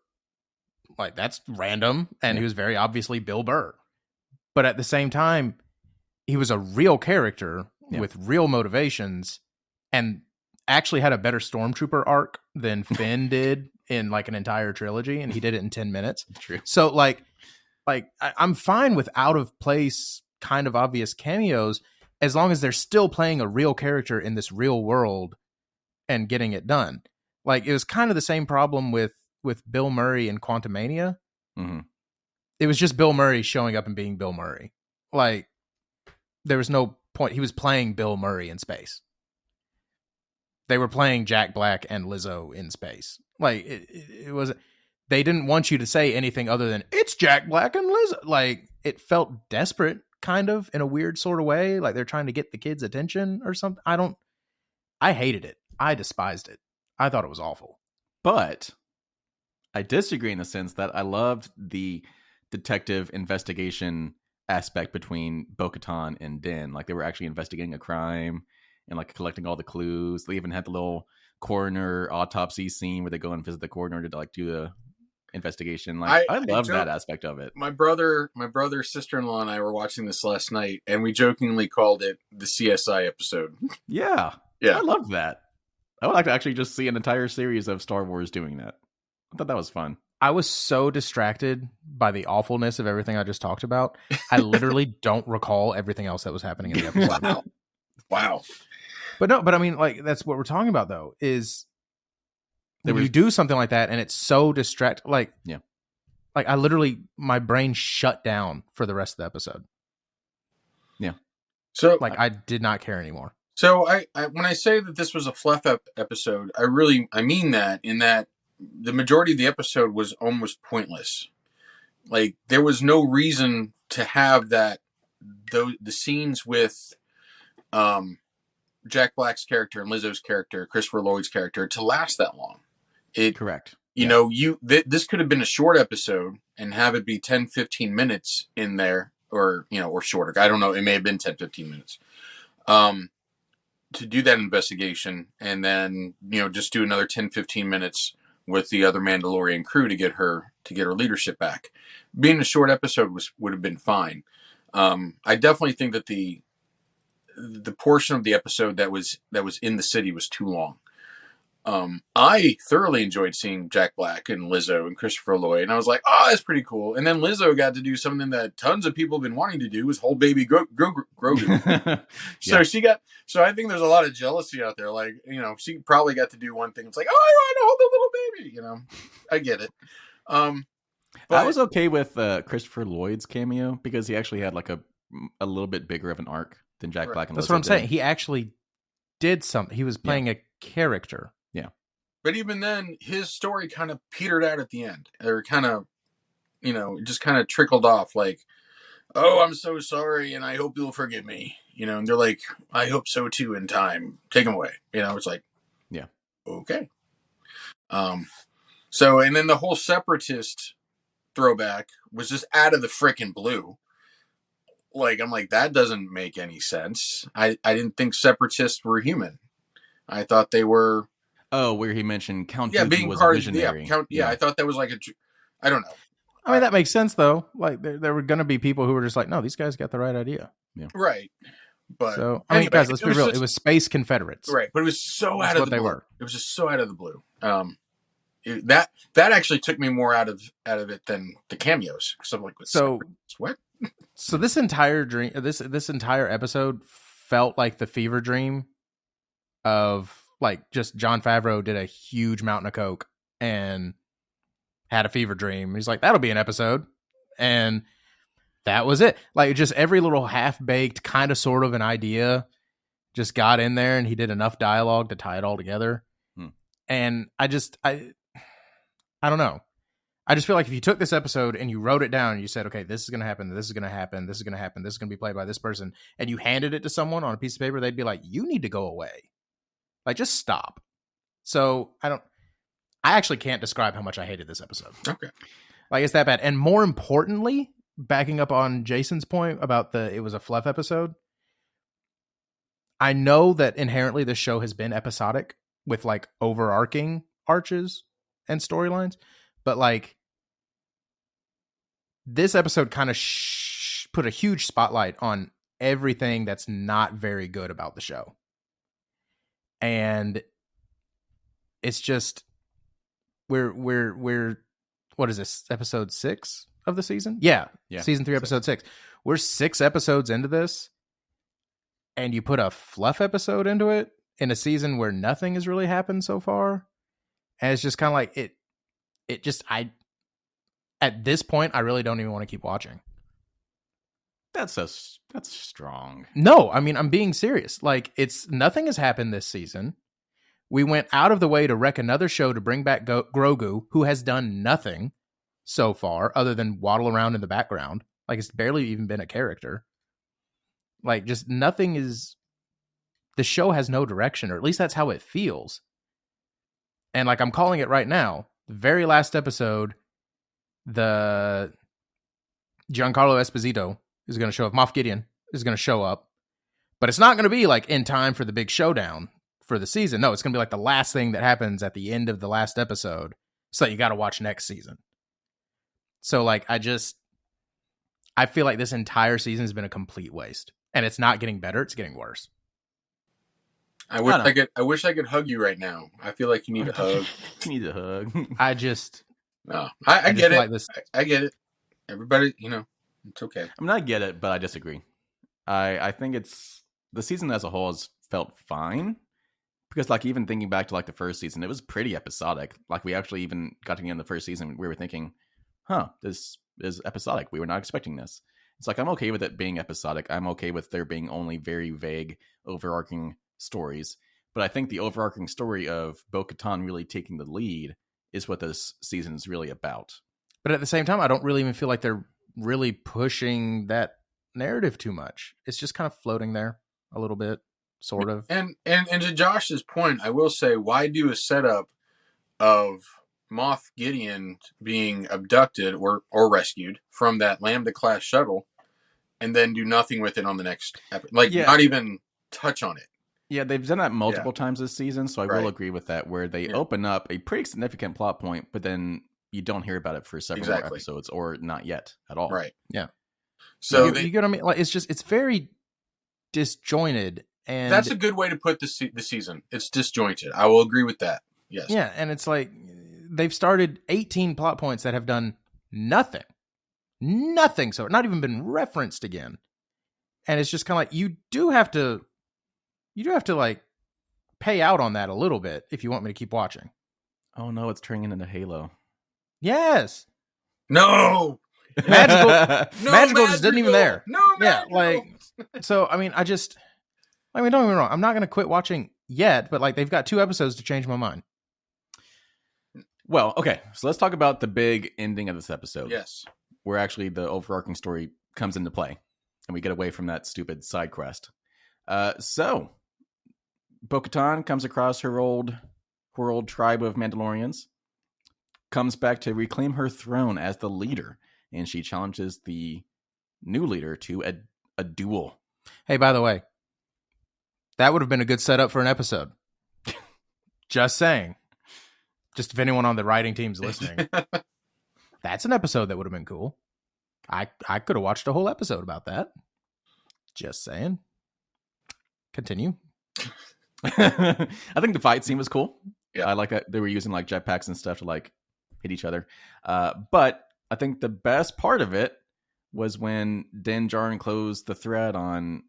Like, that's random. And he was very obviously Bill Burr. But at the same time, he was a real character with real motivations and actually had a better Stormtrooper arc than Finn did in, like, an entire trilogy. And he did it in 10 minutes. True. So, like I'm fine with out-of-place, kind of obvious cameos as long as they're still playing a real character in this real world and getting it done. Like, it was kind of the same problem with Bill Murray in Quantumania. Mm-hmm. It was just Bill Murray showing up and being Bill Murray. Like, there was no point. He was playing Bill Murray in space. They were playing Jack Black and Lizzo in space. Like, it was. They didn't want you to say anything other than, it's Jack Black and Lizzo. Like, it felt desperate, kind of, in a weird sort of way. Like, they're trying to get the kids' attention or something. I hated it. I despised it. I thought it was awful. But I disagree in the sense that I loved the detective investigation aspect between Bo-Katan and Din. Like, they were actually investigating a crime and like collecting all the clues. They even had the little coroner autopsy scene where they go and visit the coroner to like do the investigation. Like, I love that aspect of it. My brother, sister-in-law, and I were watching this last night, and we jokingly called it the CSI episode. Yeah. I love that. I would like to actually just see an entire series of Star Wars doing that. I thought that was fun. I was so distracted by the awfulness of everything I just talked about. I literally don't recall everything else that was happening in the episode. Wow. But I mean, like, that's what we're talking about, though, is when you do something like that and it's so distract, like, yeah, like I literally, my brain shut down for the rest of the episode. Yeah. So like, I did not care anymore. So I when I say that this was a fluff episode, I mean that in that the majority of the episode was almost pointless. Like, there was no reason to have that, the scenes with Jack Black's character and Lizzo's character, Christopher Lloyd's character, to last that long. Correct. You know, this could have been a short episode and have it be 10, 15 minutes in there, or, you know, or shorter. I don't know. It may have been 10, 15 minutes. To do that investigation, and then, you know, just do another 10, 15 minutes with the other Mandalorian crew to get her leadership back. Being a short episode would have been fine. I definitely think that the portion of the episode that was in the city was too long. I thoroughly enjoyed seeing Jack Black and Lizzo and Christopher Lloyd, and I was like, oh, that's pretty cool. And then Lizzo got to do something that tons of people have been wanting to do, was hold baby Grogu. So I think there's a lot of jealousy out there. Like, you know, she probably got to do one thing. It's like, oh, I want to hold the little baby. You know, I get it. But I was okay with Christopher Lloyd's cameo because he actually had like a little bit bigger of an arc than Jack Black and Lizzo. That's what I'm saying. He actually did something. He was playing a character. Yeah. But even then, his story kind of petered out at the end. Or kind of, you know, just kind of trickled off like, oh, I'm so sorry, and I hope you'll forgive me. You know, and they're like, I hope so too in time. Take him away. You know, it's like, yeah. Okay. So, and then the whole separatist throwback was just out of the frickin' blue. Like, I'm like, that doesn't make any sense. I didn't think separatists were human. I thought they were... Oh, where he mentioned Count Dooku was a visionary. I thought that was like I don't know. I mean, that makes sense, though. Like, there were going to be people who were just like, no, these guys got the right idea. Yeah. Right. But so, I mean, guys, let's be real. It was Space Confederates. Right. But it was so out of the blue. They were. It was just so out of the blue. That actually took me more out of it than the cameos. So I'm like, what? So this entire this entire episode felt like the fever dream of, like, just Jon Favreau did a huge mountain of coke and had a fever dream. He's like, that'll be an episode. And that was it. Like, just every little half-baked kind of sort of an idea just got in there, and he did enough dialogue to tie it all together. And I don't know. I just feel like if you took this episode and you wrote it down and you said, okay, this is going to happen, this is going to happen, this is going to happen, this is going to be played by this person, and you handed it to someone on a piece of paper, they'd be like, you need to go away. Like, just stop. So I actually can't describe how much I hated this episode. Okay. Like, it's that bad. And more importantly, backing up on Jason's point about it was a fluff episode, I know that inherently this show has been episodic with, like, overarching arches and storylines, but, like, this episode kind of put a huge spotlight on everything that's not very good about the show. And it's just, we're what is this, episode 6 of the season? Yeah. Season 3, episode 6. We're 6 episodes into this, and you put a fluff episode into it, in a season where nothing has really happened so far. And it's just kind of like at this point, I really don't even want to keep watching. That's strong. No, I mean, I'm being serious. Like, nothing has happened this season. We went out of the way to wreck another show to bring back Grogu, who has done nothing so far other than waddle around in the background. Like, it's barely even been a character. Like, just nothing is... The show has no direction, or at least that's how it feels. And, like, I'm calling it right now. The very last episode, the Giancarlo Esposito is going to show up. Moff Gideon is going to show up. But it's not going to be, like, in time for the big showdown for the season. No, it's going to be, like, the last thing that happens at the end of the last episode. So you got to watch next season. So, like, I feel like this entire season has been a complete waste. And it's not getting better, it's getting worse. I wish I could hug you right now. I feel like you need a hug. You need a hug. I get it. like this. I get it. Everybody, it's okay. I mean, I get it, but I disagree. I think the season as a whole has felt fine. Because, like, even thinking back to, like, the first season, it was pretty episodic. Like, we actually even got to the end of the first season, we were thinking, this is episodic. We were not expecting this. It's like, I'm okay with it being episodic. I'm okay with there being only very vague, overarching stories. But I think the overarching story of Bo-Katan really taking the lead is what this season is really about. But at the same time, I don't really even feel like they're really pushing that narrative too much. It's just kind of floating there a little bit, sort of. And to Josh's point, I will say, why do a setup of Moff Gideon being abducted or rescued from that Lambda-class shuttle and then do nothing with it on the next episode? Like, not even touch on it. Yeah, they've done that multiple times this season, so I will agree with that, where they open up a pretty significant plot point, but then you don't hear about it for several more episodes, or not yet at all. Right. Yeah. So you get what I mean? Like, it's very disjointed, and that's a good way to put the season. It's disjointed. I will agree with that. Yes. Yeah, and it's like they've started 18 plot points that have done nothing, so not even been referenced again, and it's just kind of like you do have to like pay out on that a little bit if you want me to keep watching. Oh no, it's turning into Halo. Yes. No. Magical just isn't even there. No, yeah, like, so, I mean, don't get me wrong. I'm not going to quit watching yet, but, like, they've got 2 episodes to change my mind. Well, okay, so let's talk about the big ending of this episode. Yes. Where actually the overarching story comes into play, and we get away from that stupid side quest. So, Bo-Katan comes across her old tribe of Mandalorians, comes back to reclaim her throne as the leader, and she challenges the new leader to a duel. Hey, by the way, that would have been a good setup for an episode. Just saying. Just if anyone on the writing team's listening. That's an episode that would have been cool. I could have watched a whole episode about that. Just saying. Continue. I think the fight scene was cool. Yeah. I like that they were using like jetpacks and stuff to like hit each other. But I think the best part of it was when Din Djarin closed the thread on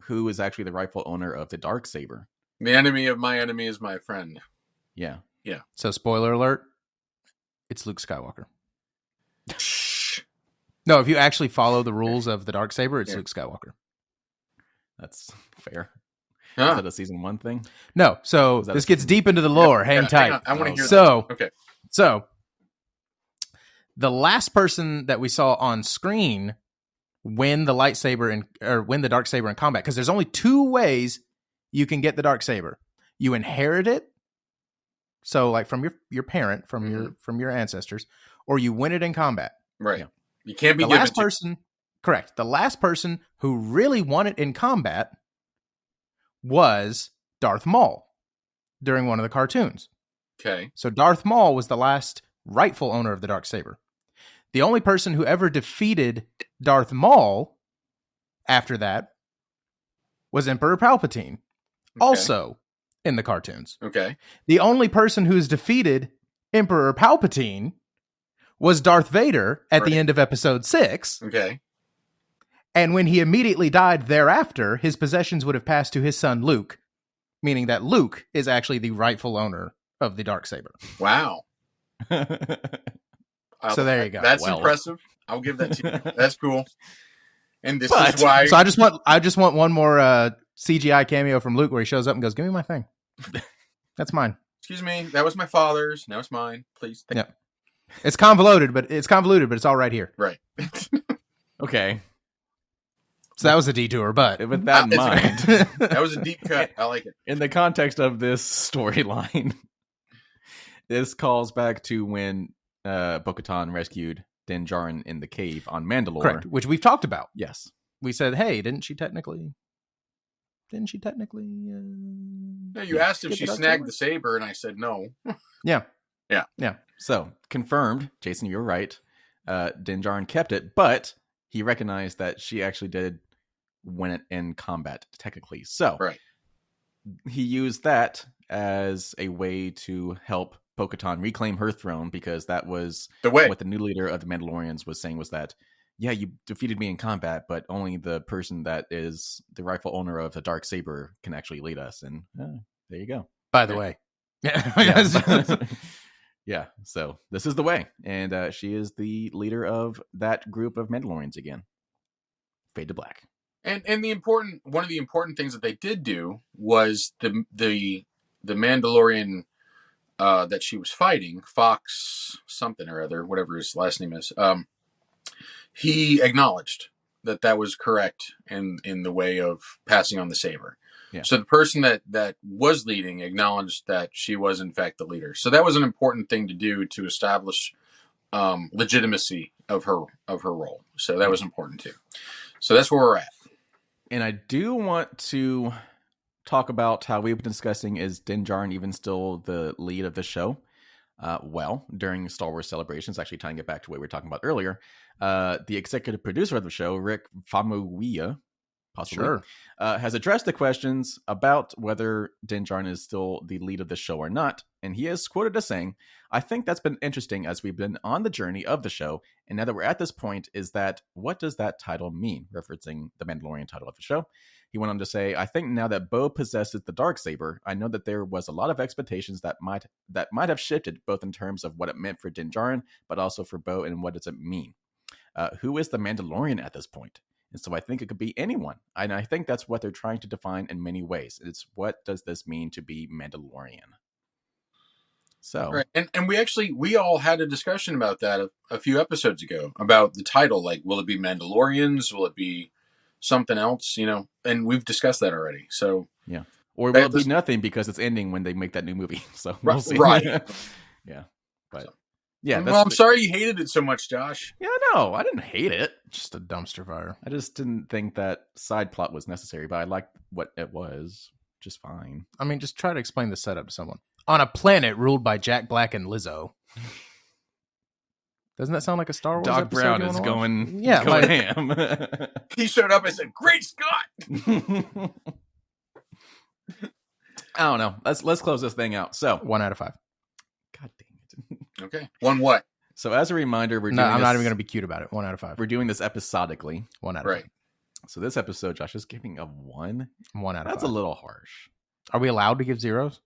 who is actually the rightful owner of the Darksaber. The enemy of my enemy is my friend. Yeah. Yeah. So spoiler alert, it's Luke Skywalker. No, if you actually follow the rules of the Darksaber, it's Luke Skywalker. That's fair. Huh. Is that a season 1 thing? No, so this gets deep into the lore. Hang tight. I want to hear that. Okay. So the last person that we saw on screen win the lightsaber or win the Darksaber in combat, because there's only 2 ways you can get the Darksaber. You inherit it, so like from your parent, from your ancestors, or you win it in combat. Right. Yeah. You can't be the last person. Correct. The last person who really won it in combat was Darth Maul during one of the cartoons. Okay. So Darth Maul was the last rightful owner of the Darksaber. The only person who ever defeated Darth Maul after that was Emperor Palpatine, also in the cartoons. Okay. The only person who's defeated Emperor Palpatine was Darth Vader at the end of episode 6. Okay. And when he immediately died thereafter, his possessions would have passed to his son Luke, meaning that Luke is actually the rightful owner of the Darksaber. Wow. So there you go. That's impressive. I'll give that to you. That's cool. And this But, is why. So I just want one more CGI cameo from Luke where he shows up and goes, "Give me my thing. That's mine." Excuse me. That was my father's. Now it's mine. Please. Yeah. It's convoluted, but it's all right here. Right. Okay. So that was a detour, but with that in mind, that was a deep cut. I like it. In the context of this storyline, this calls back to when Bo-Katan rescued Din Djarin in the cave on Mandalore. Correct, which we've talked about. Yes. We said, hey, didn't she technically... No, you asked if she snagged the saber, and I said no. Yeah. So, confirmed, Jason, you're right. Din Djarin kept it, but he recognized that she actually did win it in combat, technically. So, right. He used that as a way to help Bo-Katan reclaim her throne, because that was what the new leader of the Mandalorians was saying, was that, yeah, you defeated me in combat, but only the person that is the rightful owner of the Darksaber can actually lead us. And there you go. By the way. Yeah, so this is the way. And she is the leader of that group of Mandalorians again. Fade to black. And one of the important things that they did do was the Mandalorian that she was fighting, Fox something or other, whatever his last name is, he acknowledged that was correct in the way of passing on the saber. Yeah. So the person that was leading acknowledged that she was in fact the leader. So that was an important thing to do to establish legitimacy of her role. So that was important too. So that's where we're at. And I do want to talk about how we've been discussing, is Din Djarin even still the lead of the show? During Star Wars Celebrations, actually tying it back to what we were talking about earlier, the executive producer of the show, Rick Famuyiwa, possibly, has addressed the questions about whether Din Djarin is still the lead of the show or not. And he is quoted as saying, "I think that's been interesting as we've been on the journey of the show. And now that we're at this point, is that, what does that title mean?" Referencing the Mandalorian title of the show. He went on to say, "I think now that Bo possesses the Darksaber, I know that there was a lot of expectations that might have shifted, both in terms of what it meant for Din Djarin, but also for Bo, and what does it mean? Who is the Mandalorian at this point? And so I think it could be anyone. And I think that's what they're trying to define in many ways. It's, what does this mean to be Mandalorian?" So, right. And we all had a discussion about that a few episodes ago, about the title. Like, will it be Mandalorians? Will it be something else? And we've discussed that already. So yeah. Or will it be nothing, because it's ending when they make that new movie? So we'll see. Right. Yeah. But yeah. Well, I'm sorry you hated it so much, Josh. Yeah, no, I didn't hate it. Just a dumpster fire. I just didn't think that side plot was necessary, but I liked what it was just fine. I mean, just try to explain the setup to someone. On a planet ruled by Jack Black and Lizzo. Doesn't that sound like a Star Wars Doc episode? Brown is going ham. He showed up and said, "Great Scott!" I don't know. Let's close this thing out. So 1 out of 5. God dang it. Okay. 1 what? So as a reminder, I'm not even going to be cute about it. 1 out of 5. We're doing this episodically. 1 out of 5. So this episode, Josh is giving a 1. 1 out of 5. That's a little harsh. Are we allowed to give zeros?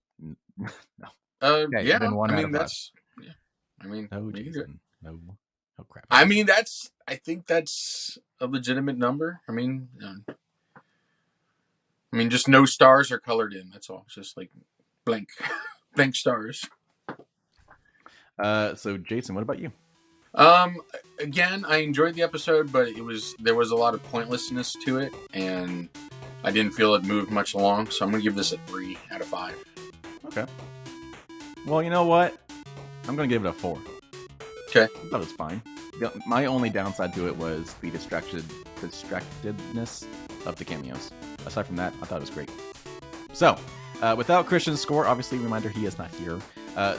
No. Okay, yeah. Then 1 out of 5. That's. Yeah. I mean, no, Jason. No. Oh crap. I mean, I think that's a legitimate number. I mean, just no stars are colored in. That's all. It's just like blank stars. So Jason, what about you? Again, I enjoyed the episode, but there was a lot of pointlessness to it, and I didn't feel it moved much along. So I'm gonna give this a 3 out of 5. Okay. Well, you know what? I'm gonna give it a 4. Okay. I thought it was fine. My only downside to it was the distractedness of the cameos. Aside from that, I thought it was great. So, without Christian's score, obviously, reminder, he is not here.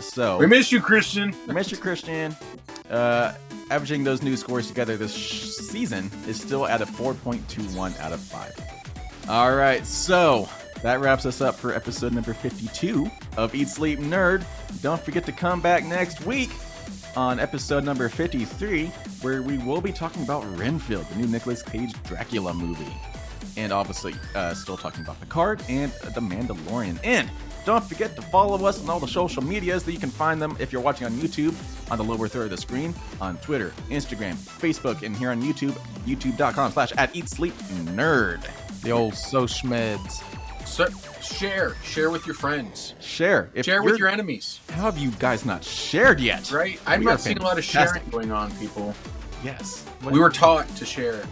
So we miss you, Christian. We miss you, Christian. Averaging those new scores together this season is still at a 4.21 out of 5. All right, so that wraps us up for episode number 52 of Eat, Sleep, Nerd. Don't forget to come back next week on episode number 53, where we will be talking about Renfield, the new Nicolas Cage Dracula movie. and obviously still talking about Picard and the Mandalorian. And don't forget to follow us on all the social medias that you can find them if you're watching on YouTube, on the lower third of the screen, on Twitter, Instagram, Facebook, and here on YouTube, youtube.com/@EatSleepNerd. The old Schmeds. So, share with your friends. Share with your enemies. How have you guys not shared yet? Right? I'm not seeing a lot of sharing going on, people. Yes. We were taught to share.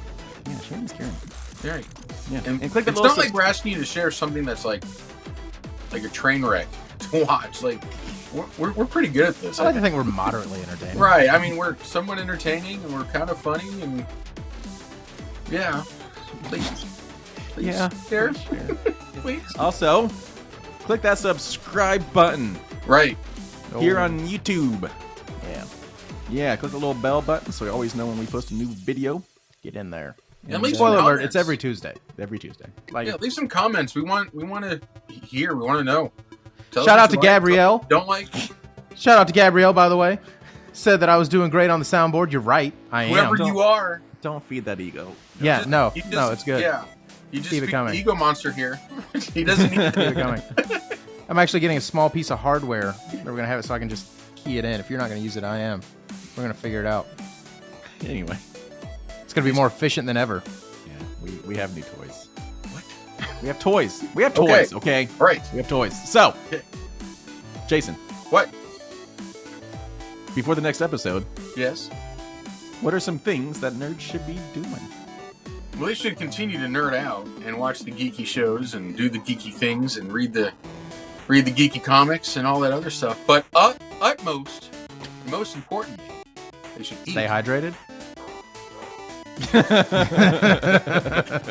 Yeah, sharing is caring. Right. Yeah. And click the it's not like we're asking you to share something that's like a train wreck to watch. Like, we're pretty good at this. I like to think we're moderately entertaining. Right. I mean, we're somewhat entertaining and we're kind of funny and yeah. Please share. Please. Also, click that subscribe button. Right. Here on YouTube. Yeah. Yeah, click the little bell button so you always know when we post a new video. Get in there. And leave spoiler some alert, comments. it's every Tuesday. Every Tuesday. Like, leave some comments. We want to hear. We want to know. Tell shout us out to what you like, Gabrielle. don't like. Shout out to Gabrielle, by the way. Said that I was doing great on the soundboard. You're right. I am. Whoever you are. Don't feed that ego. Yeah, no, it's good. Yeah. You just Keep it coming. the ego monster here. He doesn't need Keep it coming. I'm actually getting a small piece of hardware that we're going to have it so I can just key it in. If you're not going to use it, I am. We're going to figure it out. Anyway. It's going to be more efficient than ever. Yeah, we have new toys. What? We have toys. We have toys, okay? Right. We have toys. So, Jason. What? Before the next episode, Yes. what are some things that nerds should be doing? Well, they should continue to nerd out and watch the geeky shows and do the geeky things and read the geeky comics and all that other stuff. But most importantly, they should eat. Stay hydrated.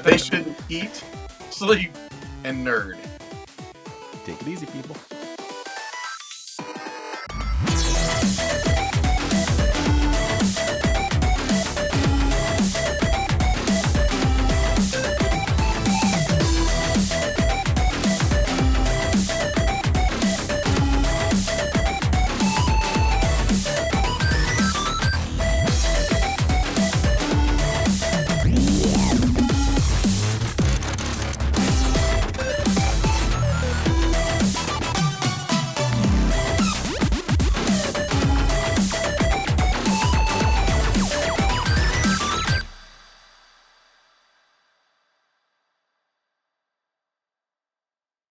They should eat, sleep, and nerd. Take it easy, people.